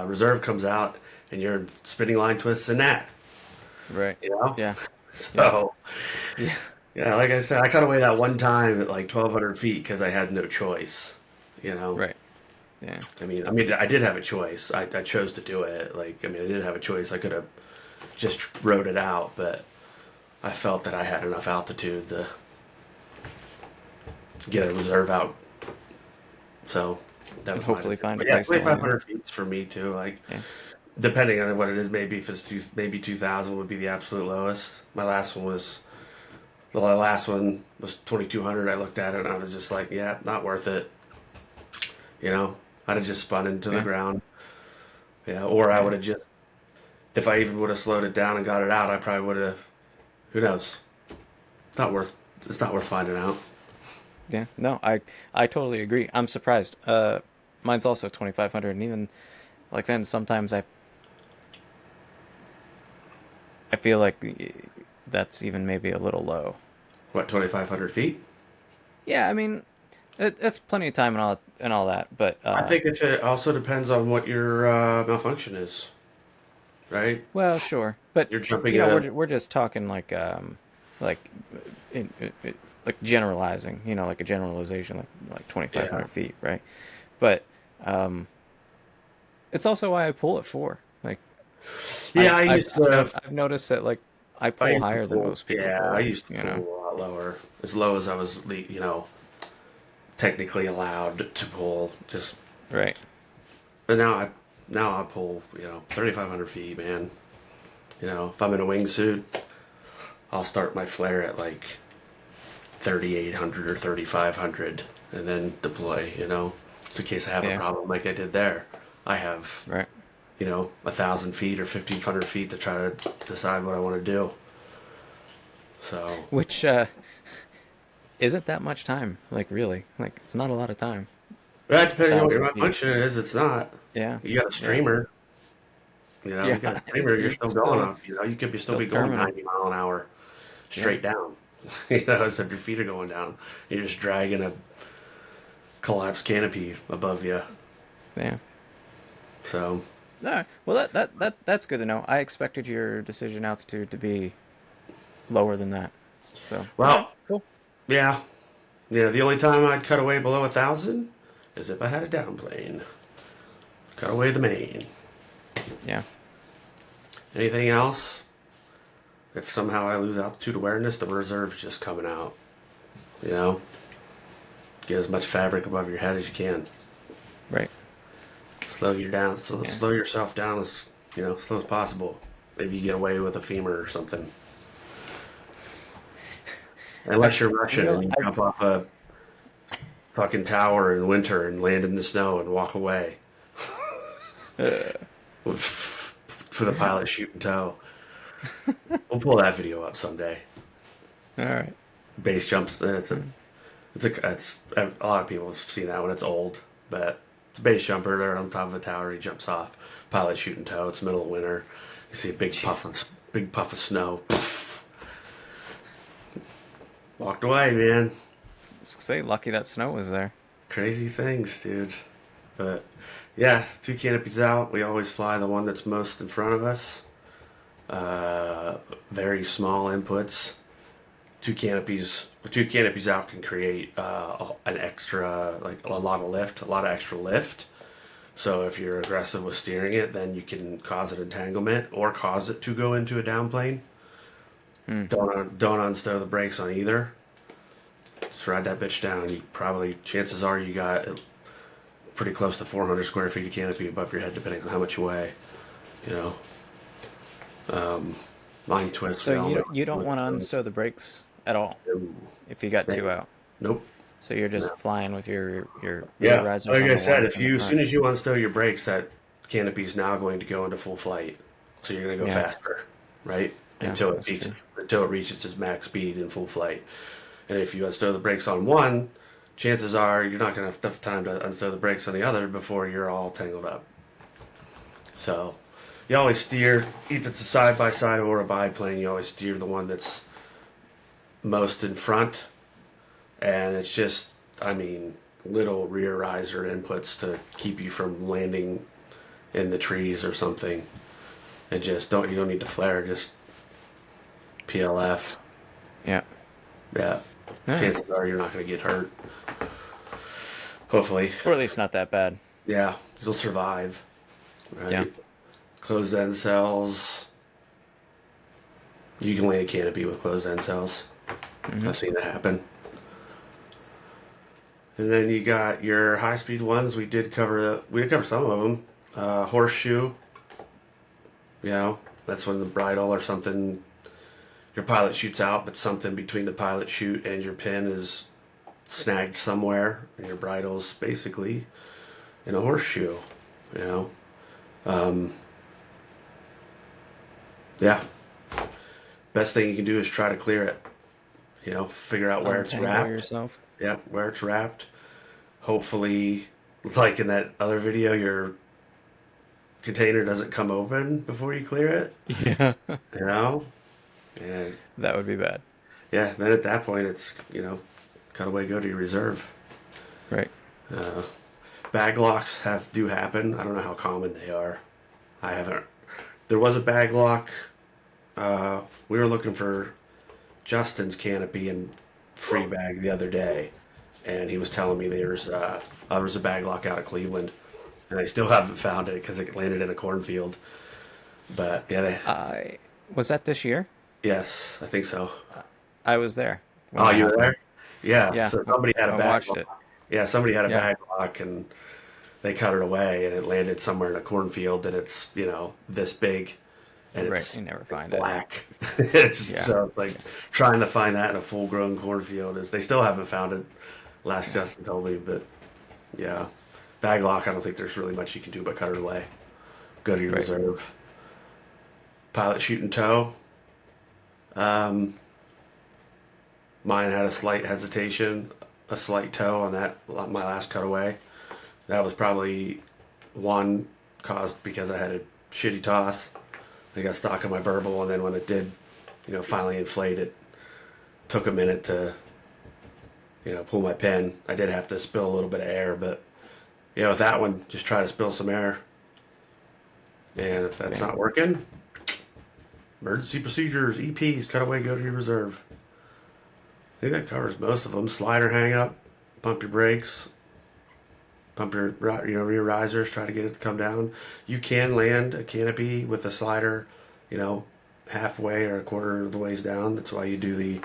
reserve comes out and you're spinning line twists in that, Right. you know? Yeah. Yeah. So, Yeah. yeah, like I said, I cut away that one time at like 1,200 feet because I had no choice, you know? Right. Yeah. I mean, I did have a choice. I chose to do it. Like, I mean, I did have a choice. I could have just rode it out, but I felt that I had enough altitude to get a reserve out. So that And was my hopefully decision. find a But yeah, place to land. 2,500 feet for me too. Like, Yeah. depending on what it is, maybe if it's maybe 2,000 would be the absolute lowest. The last one was 2,200. I looked at it and I was just like, yeah, not worth it. You know, I'd have just spun into the Yeah. ground. Yeah, or I Yeah. would have just, if I even would have slowed it down and got it out, I probably would have. Who knows? It's not worth. It's not worth finding out. Yeah. No, I totally agree. I'm surprised. Mine's also 2,500, and even like then sometimes I feel like that's even maybe a little low. What, 2,500 feet? Yeah. I mean, it's plenty of time and all that, but I think it also depends on what your malfunction is, right? well, sure. But You're jumping you know, a. we're just talking like like generalizing. You know, like a generalization, like 2,500 Yeah. feet, right? But um, it's also why I pull at four. Like Yeah, I used to. I've noticed that like I I pull used to higher than pull. most people Yeah, I pull. used to You pull know. a lot lower, as low as I was, technically allowed to pull. Just, Right. but now I pull, 3,500 feet, man. If I'm in a wingsuit, I'll start my flare at like 3,800 or 3,500, and then deploy. It's in case I have a Yeah. problem like I did there. I have Right. 1,000 feet or 1,500 feet to try to decide what I want to do. So, Which isn't that much time. Like really. Like it's not a lot of time. that A depending on what thousand your feet. function is, it's not. Yeah. You got a Yeah. streamer. You Yeah. got a streamer. You're You're still going still up. You could be still still be going terminal. 90 mile an hour Yeah. straight down. As if your feet are going down. You're just dragging a collapsed canopy above you. Yeah. So, All right. Well, that's good to know. I expected your decision altitude to be lower than that. So, all right, well, cool. yeah, yeah. The only time I'd cut away below 1,000 is if I had a downplane. Cut away the main. Yeah. Anything else? If somehow I lose altitude awareness, the reserve's just coming out. You know, get as much fabric above your head as you can. Right. Slow you down. Yeah. Slow yourself down as slow as possible. Maybe you get away with a femur or something. Unless you're Russian and you I jump off a fucking tower in winter and land in the snow and walk away for the pilot shoot and tow. We'll pull that video up someday. all right. Base jumps. It's a lot of people have seen that one. It's old, but it's a base jumper. They're on top of a tower. He jumps off. Pilot shoot and tow. It's middle of winter. You see a big puff of snow. Walked away, man. Just say lucky that snow was there. Crazy things, dude. But yeah, two canopies out. We always fly the one that's most in front of us. Very small inputs. Two canopies out can create an extra, like a lot of extra lift. So if you're aggressive with steering it, then you can cause an entanglement or cause it to go into a downplane. Don't unstow the brakes on either. Just ride that bitch down. Chances are you got pretty close to 400 square feet of canopy above your head, depending on how much you weigh. You know, line twists. We So all you don't know. want to unstow the brakes at all No. if you got two out. Nope. So you're just No. flying with your rear Yeah, risers like on I the said, one if in the you as front. soon as you unstow your brakes, that canopy's now going to go into full flight. So you're going to go Yeah. faster, right? Yeah, Until that's true. it reaches its max speed in full flight. And if you unstow the brakes on one, chances are you're not going to have enough time to unstow the brakes on the other before you're all tangled up. So you always steer, if it's a side by side or a biplane, you always steer the one that's most in front. And it's just, little rear riser inputs to keep you from landing in the trees or something. and just don't you don't need to flare, just PLF. Yeah. Yeah, Yeah. chances are you're not going to get hurt. Hopefully, Or at least not that bad. yeah, you'll survive. Yeah. Right, closed end cells. You can land a canopy with closed end cells. Hmm. I've seen it happen. And then you got your high speed ones. We did cover some of them. Horseshoe. You know, that's when the bridle or something, your pilot shoots out, but something between the pilot chute and your pin is snagged somewhere, and your bridle's basically in a horseshoe. You know, yeah. Best thing you can do is try to clear it. You know, figure out where it's Untangle wrapped. yourself. Yeah, where it's wrapped. Hopefully, like in that other video, your container doesn't come open before you clear it. Yeah. You know, and That would be bad. yeah, then at that point, it's cut away, go to your reserve. Right. Uh, Bag locks do happen. I don't know how common they are. I haven't. There was a bag lock. We were looking for Justin's canopy and free bag the other day, and he was telling me there's a bag lock out of Cleveland, and I still haven't found it because it landed in a cornfield. But yeah, I was that this year? yes, I think so. I was there when Oh, that you were happened. there? Yeah. Yeah, So somebody had a I bag watched it. lock. Yeah, somebody had a Yeah. bag lock, and they cut it away, and it landed somewhere in a cornfield, and it's this big, and Right. it's You never like find it. black. it's Yeah. so it's like trying to find that in a full grown cornfield is they still haven't found it. Last Justin told me, but yeah, bag lock. I don't think there's really much you can do but cut it away. Go to your Right. reserve. Pilot shoot and tow. Um, Mine had a slight hesitation, a slight toe on that my last cutaway. That was probably one caused because I had a shitty toss. I got stuck in my burble, and then when it did, finally inflate, it took a minute to, pull my pin. I did have to spill a little bit of air, but with that one, just try to spill some air. And if that's Yeah. not working, emergency procedures, EPs, cut away, go to your reserve. I think that covers most of them. Slider hang up, pump your brakes, pump your rear risers, try to get it to come down. You can land a canopy with a slider, halfway or a quarter of the ways down. That's why you do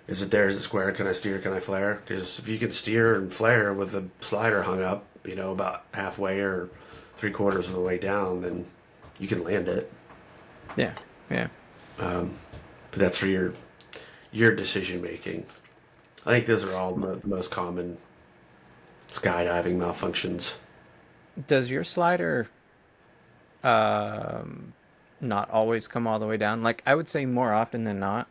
is it there, is it square, can I steer, can I flare? Because if you can steer and flare with the slider hung up, about halfway or three quarters of the way down, then you can land it. Yeah. Yeah. But that's for your decision making. I think those are all the most common skydiving malfunctions. Does your slider not always come all the way down? Like I would say more often than not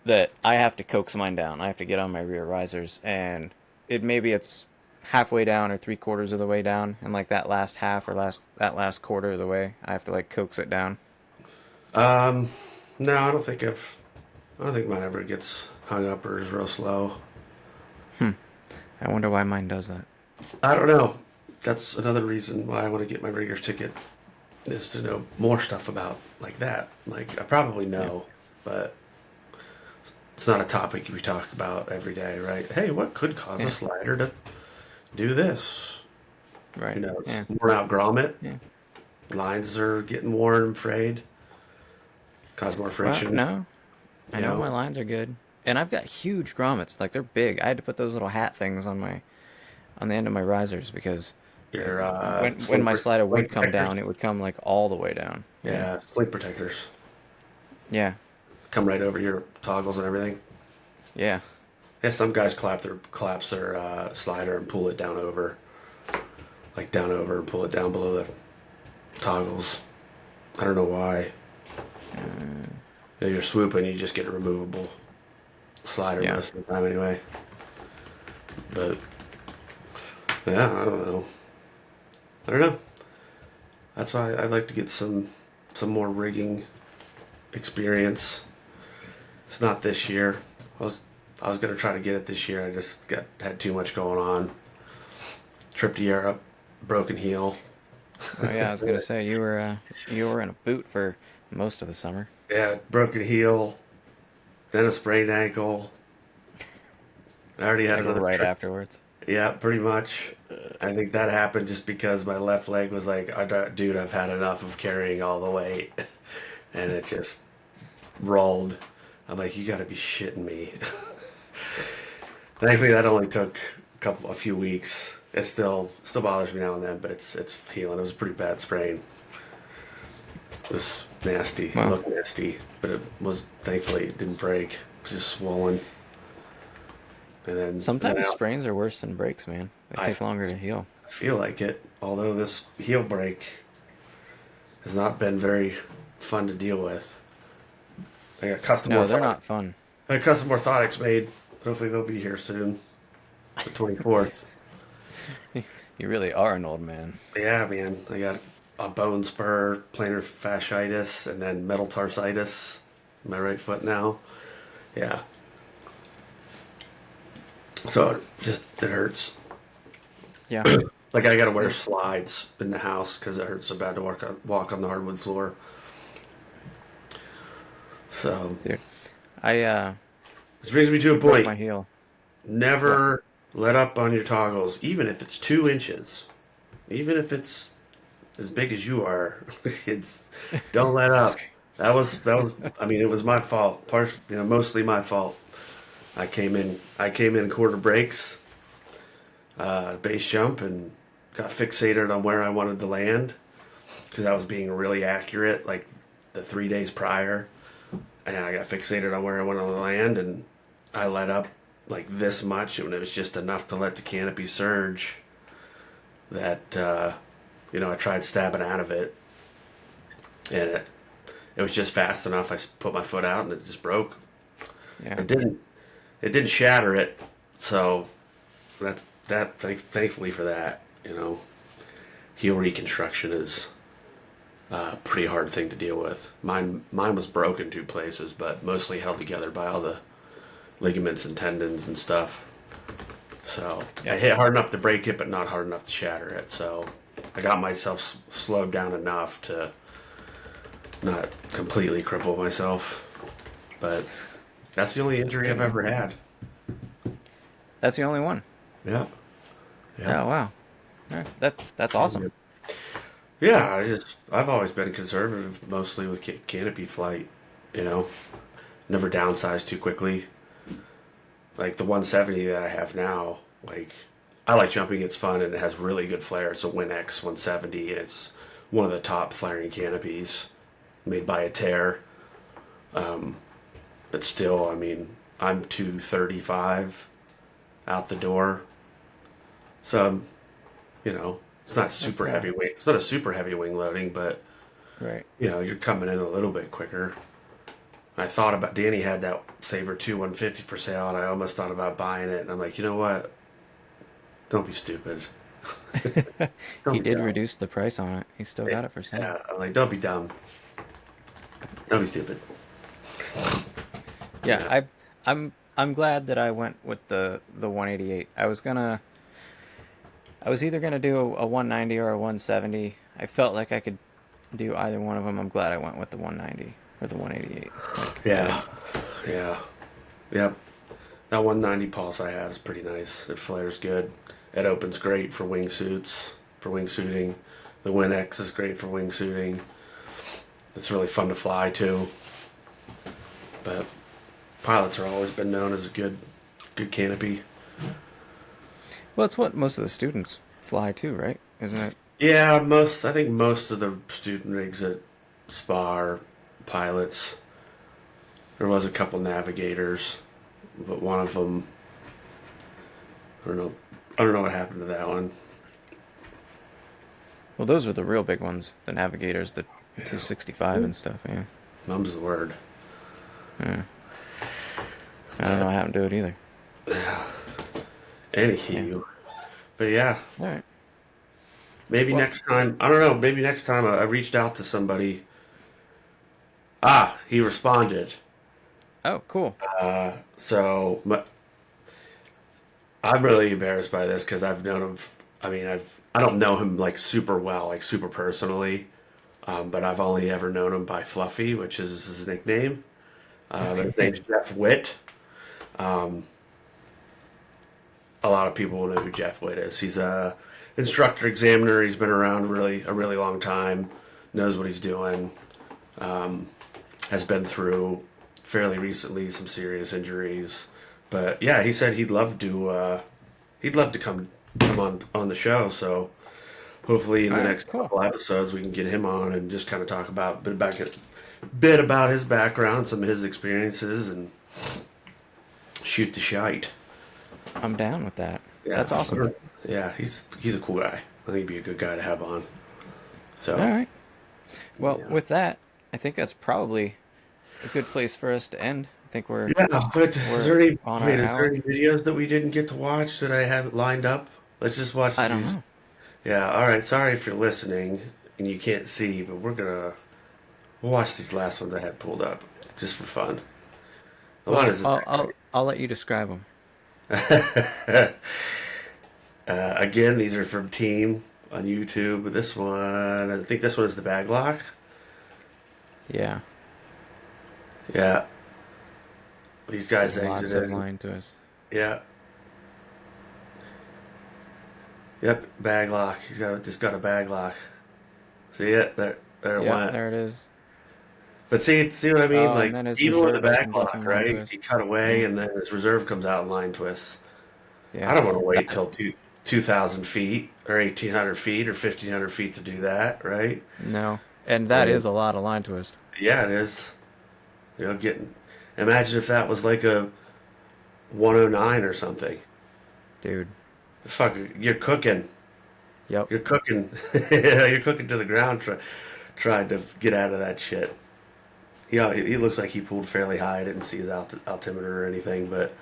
that I have to coax mine down. I have to get on my rear risers, and it's halfway down or three quarters of the way down, and like that last half or that last quarter of the way, I have to like coax it down. Um, no, I don't think mine ever gets hung up or is real slow. I wonder why mine does that. I don't know. That's another reason why I want to get my rigger's ticket is to know more stuff about like that. Like I probably Yeah. know, but it's not a topic we talk about every day, right? Hey, what could cause a Yeah. slider to do this? Right. It's Yeah. worn out grommet. Yeah. Lines are getting worn and frayed. Cause more Well, friction. no. I You know know, my lines are good. And I've got huge grommets. Like they're big. I had to put those little hat things on the end of my risers because your when my slider slink would come protectors. down, it would come like all the way down. Yeah. Yeah, slink protectors Yeah. come right over your toggles and everything. Yeah. Yeah, some guys collapse their slider and pull it down over, like down over and pull it down below the toggles. I don't know why. You're swooping, you just get a removable slider Yeah. most of the time anyway. But yeah, I don't know. I don't know. That's why I'd like to get some more rigging experience. It's not this year. I was gonna try to get it this year. I just had too much going on. Trip to Europe, broken heel. Oh yeah, I was gonna say you were in a boot for most of the summer. Yeah, broken heel, then a sprained ankle. I already had Like another right trip. afterwards. Yeah, pretty much. I think that happened just because my left leg was like, dude, I've had enough of carrying all the weight. And it just rolled. I'm like, you got to be shitting me. Thankfully, that only took a few weeks. It still bothers me now and then, but it's healing. It was a pretty bad sprain. It was nasty. It Well, looked nasty, but it was thankfully it didn't break. It was just swollen, and then sometimes out. sprains are worse than breaks, man. They I take longer to heal. feel like it. Although this heel break has not been very fun to deal with. I got custom No, they're orthotics. not fun. I got custom orthotics made. Hopefully they'll be here soon, the 24th. You really are an old man. Yeah, man. I got a bone spur, plantar fasciitis, and then metal tarsitis in my right foot now. Yeah. So it hurts. Yeah, Like I got to wear slides in the house because it hurts so bad to walk on the hardwood floor. So dude. I this brings me to a broke point. my heel. What? Never let up on your toggles, even if it's 2 inches, even if it's as big as you are. It's don't let up. That was. I mean, it was my fault. Mostly my fault. I came in quarter breaks, base jump, and got fixated on where I wanted to land because I was being really accurate, like the 3 days prior, and I got fixated on where I wanted to land, and I let up like this much, and it was just enough to let the canopy surge. That I tried stabbing out of it, and it was just fast enough. I put my foot out, and it just broke. Yeah. It didn't. It didn't shatter it, so thankfully for that, heel reconstruction is a pretty hard thing to deal with. Mine was broken 2 places, but mostly held together by all the ligaments and tendons and stuff. So I Yeah. hit hard enough to break it, but not hard enough to shatter it. So I got myself slowed down enough to not completely cripple myself. But that's the only That's injury good, I've man. ever had. That's the only one. Yeah. Yep. Oh wow. Yeah, that's awesome. Yeah, I've always been conservative, mostly with canopy flight. You know, never downsized too quickly. Like the 170 that I have now, like I like jumping. It's fun and it has really good flare. It's a WinX 170. And it's one of the top flaring canopies made by a tear. But still, I mean, I'm 235 out the door, so it's not That's super heavy wing. It's not a super heavy wing loading, but right. you're coming in a little bit quicker. I thought about Danny had that Saber 2 150 for sale, and I almost thought about buying it. And I'm like, you know what? Don't be stupid. Don't He be did dumb. reduce the price on it. He still got it for sale. Yeah, I'm like, don't be dumb. Don't be stupid. Yeah, Yeah. I'm glad that I went with the 188. I was either gonna do a 190 or a 170. I felt like I could do either one of them. I'm glad I went with the 190 or the 188. Like I Yeah. didn't. Yeah. Yep. That 190 pulse I have is pretty nice. It flares good. It opens great for wingsuits, for wingsuiting. The WinX is great for wingsuiting. It's really fun to fly too. But pilots are always been known as a good canopy. Well, it's what most of the students fly too, right? Isn't it? Yeah, I think most of the student rigs at SPA are pilots. There was a couple navigators, but one of them, I don't know. I don't know what happened to that one. Well, those were the real big ones. The navigators, the Yeah. 265 and stuff. Yeah. Mum's the word. Yeah. I don't know what happened to it either. Yeah. Anywho, but yeah, All right. maybe Well. next time. I don't know. Maybe next time I reached out to somebody. Ah, he responded. Oh, cool. So I'm really embarrassed by this because I've known him. I mean, I don't know him like super well, like super personally, but I've only ever known him by Fluffy, which is his nickname. But his name's Jeff Witt. Um, a lot of people will know who Jeff Witt is. He's a instructor examiner. He's been around really a really long time. Knows what he's doing. Has been through fairly recently some serious injuries. But yeah, he said he'd love to come on the show. So hopefully in All the right, next cool. couple episodes we can get him on and just kind of talk about bit about his background, some of his experiences, and shoot the shite. I'm down with that. Yeah, That's awesome. yeah, he's a cool guy. I think he'd be a good guy to have on. All So right. Well, yeah, with that, I think that's probably a good place for us to end. I think yeah. But we're on our is there hour. any videos that we didn't get to watch that I haven't lined up? Let's just watch I don't these. know. Yeah, all right. Sorry if you're listening and you can't see, but we'll watch these last ones I had pulled up just for fun. The one Well, is I'll let you describe them. again. These are from Team on YouTube. This one, I think this one is the bag lock. Yeah. Yeah, these Says guys lots of exited. line twists. Yeah, yep. Bag lock. Just got a bag lock. See it? There it Yep, went. there it is. But see what I mean? Oh, and Like then his even with the reserve back opens up lock, in line right? He twist. cut away, Yeah. and then his reserve comes out in line twists. I Yeah. don't want to wait That, till 2,000 feet or 1,800 feet or 1,500 feet to do that, right? no. And that So is a lot of line twist. yeah, it is. Getting. Imagine if that was like a 109 or something. Dude. Fuck, you're cooking. Yep. You're cooking. You're cooking to the ground, trying to get out of that shit. He looks like he pulled fairly high. I didn't see his altimeter or anything, but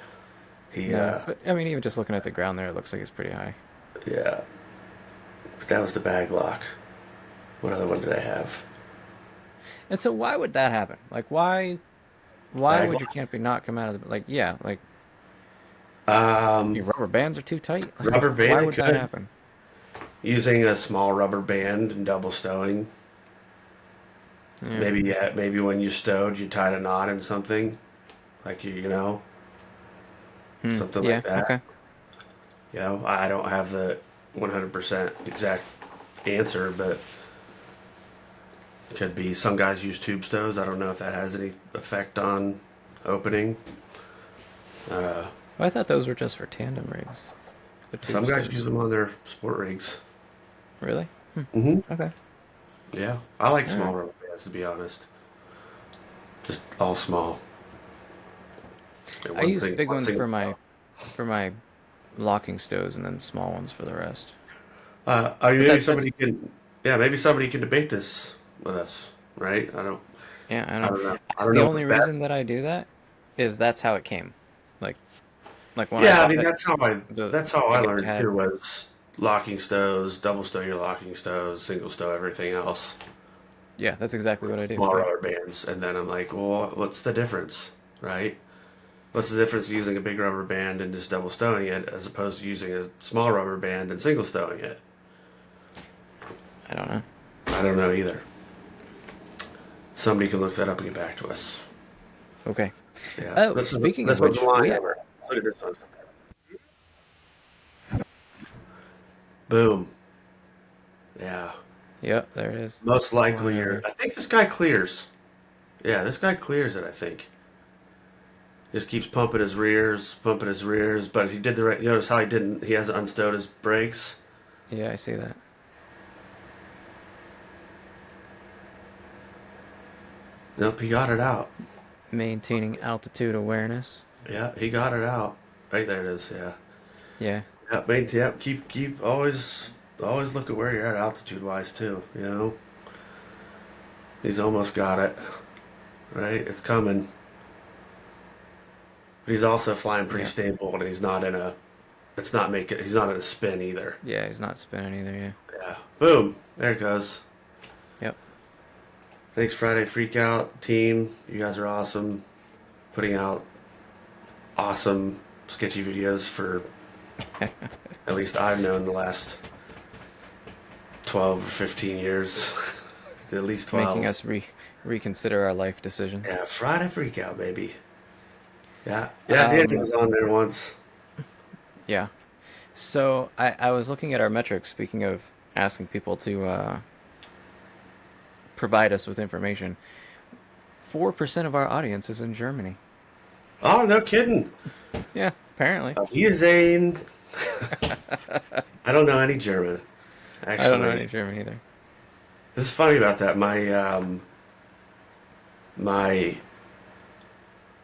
he, No. But, I mean, even just looking at the ground there, it looks like it's pretty high. yeah. But that was the bag lock. What other one did I have? And so why would that happen? Like, why Bag would your lock. canopy not come out of the, like, yeah, like, your Um, rubber bands are too tight? Like, Rubber why band would that could. happen? Using a small rubber band and double stowing. Yeah. Maybe yeah, maybe when you stowed, you tied a knot in something, like something Yeah. like that. Okay. I don't have the 100% exact answer, but could be some guys use tube stows. I don't know if that has any effect on opening. Uh, Well, I thought those were just for tandem rigs. The tube some guys use stoves. them on their sport rigs. Really? Hmm. Okay. Yeah, I like All small right. rubber bands to be honest. Just all small. And I use big one ones single for stow. my locking stoves, and then small ones for the rest. But Maybe that's maybe somebody can debate this with us, right? yeah. I I don't know. don't know. I don't The know if only it's bad. reason that I do that is that's how it came. Like when I Yeah, I bought mean it, the that's how the I guy learned had too was locking stows, double stow your locking stows, single stow everything else, yeah. That's exactly what I do. small Yeah. rubber bands, and then I'm like, well, what's the difference, right? What's the difference using a big rubber band and just double stowing it as opposed to using a small rubber band and single stowing it? I don't know. I don't know either. Somebody can look that up and get back to us. Okay. Yeah, Oh, speaking of this one's a which, line we hammer. Look at this one. Boom. Yeah. yep, there it is. Most Line likely you're. hammer. I think this guy clears. Yeah, this guy clears it, I think. Just keeps pumping his rears, but he did the right. You notice how he hasn't unstowed his brakes? Yeah, I see that. Nope, he got it out. Maintaining altitude awareness. Yeah, he got it out. Right there it is, yeah. Yeah. Keep always look at where you're at altitude wise too. He's almost got it. Right? It's coming. But he's also flying pretty Yeah. stable and he's not in a spin either. Yeah, he's not spinning either. Yeah. Yeah. Boom. There it goes. Yep. Thanks, Friday Freakout team. You guys are awesome. Putting out awesome sketchy videos for at least I've known the last 12 or 15 years. At least Making 12. us reconsider our life decisions. Yeah, Friday Freak Out, baby. Yeah. Yeah, Danny Um, was on there once. yeah. So I was looking at our metrics. Speaking of asking people to provide us with information, 4% of our audience is in Germany. Oh, no kidding. Yeah, apparently. He is a. I don't know any German, I don't know actually. any German either. This is funny about that. My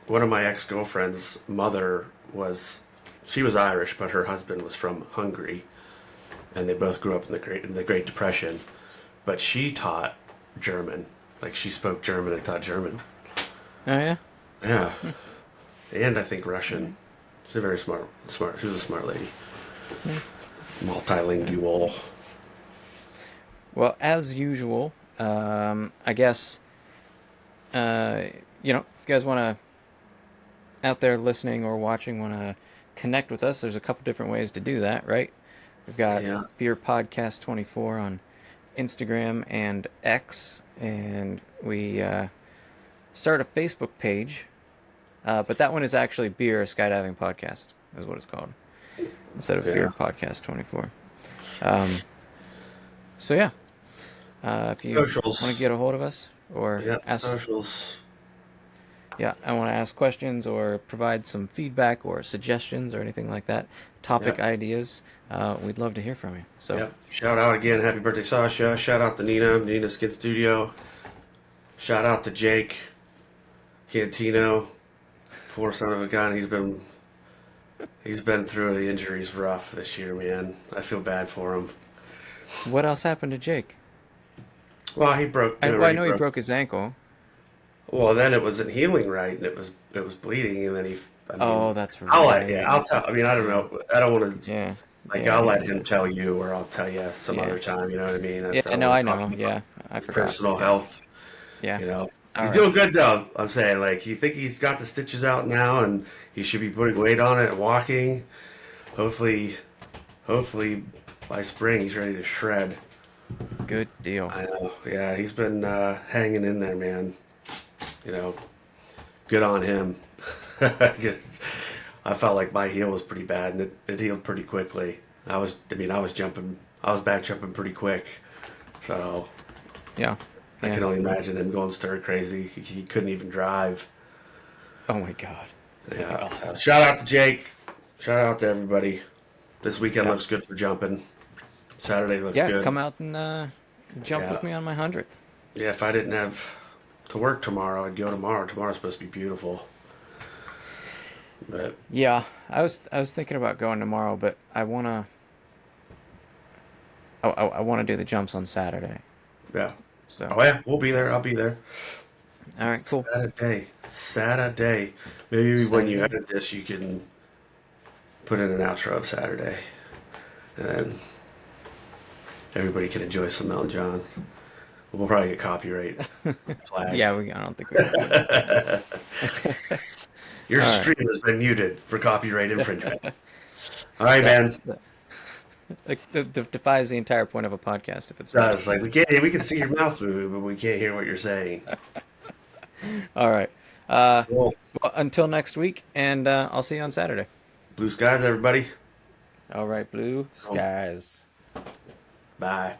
one of my ex-girlfriend's mother was she was Irish, but her husband was from Hungary, and they both grew up in the Great Depression. But she taught German, like she spoke German and taught German. Oh yeah. Yeah, and I think Russian. She's a very smart. She was a smart lady, multilingual. Well, as usual, I guess uh, if you guys want to out there listening or watching want to connect with us, there's a couple different ways to do that, right? We've got Yeah, Beer Podcast 24 on Instagram and X, and we start a Facebook page, but that one is actually Beer Skydiving Podcast, is what it's called, instead of yeah. Beer Podcast 24. Um, so yeah, if you want to Socials. get a hold of us or Yeah, ask, socials. yeah, I want to ask questions or provide some feedback or suggestions or anything like that, Yeah. topic ideas, we'd love to hear from you. So Yep. Shout out again. Happy birthday, Sasha. Shout out to Nina Skin Studio. Shout out to Jake Cantino. Poor son of a gun. He's been through the injuries rough this year, man. I feel bad for him. what else happened to Jake? Well, he broke. Well, Remember, I he know he broke. broke his ankle. Well, then it wasn't healing right, and it was bleeding, and then he. I mean, Oh, that's I'll let. Yeah, right. I'll tell. I mean, I don't Yeah, know. I don't want to. yeah, Like, yeah, I'll yeah, let yeah, him tell you, or I'll tell you some yeah, other time. You know what I mean? I yeah. don't No, want I to talk know. about Yeah, I his forgot. personal Yeah, health. yeah. You know, All he's right. doing good though. I'm saying, like, you think he's got the stitches out now, and he should be putting weight on it and walking. Hopefully, hopefully by spring he's ready to shred. Good deal. I know. Yeah, he's been hanging in there, man. You know, good on him. I guess I felt like my heel was pretty bad, and it healed pretty quickly. I was jumping. I was back jumping pretty quick. So Yeah, I yeah. can only imagine him going stir crazy. He couldn't even drive. Oh my God, that'd be Yeah. awful. Shout out to Jake. Shout out to everybody. This weekend Yeah, looks good for jumping. Saturday looks yeah. good. Come out and jump Yeah. with me on my 100th. Yeah, if I didn't have to work tomorrow, I'd go tomorrow. Tomorrow's supposed to be beautiful. But Yeah, I was thinking about going tomorrow, but I want to do the jumps on Saturday. yeah. So Oh yeah, we'll be there. that's I'll be there. all right. Cool. Saturday. Saturday. Maybe when you Saturday. edit this, you can put in an outro of Saturday. And then everybody can enjoy some Elton John. We'll probably get copyright flagged. Yeah, I don't think we can do that. Your All right. stream has been muted for copyright infringement. All right, That, man. that, that defies the entire point of a podcast if it's It's muted. like we can see your mouth moving, but we can't hear what you're saying. All right. Uh, Cool. well, until next week, and I'll see you on Saturday. Blue skies, everybody. All right, blue Cool. skies. Bye.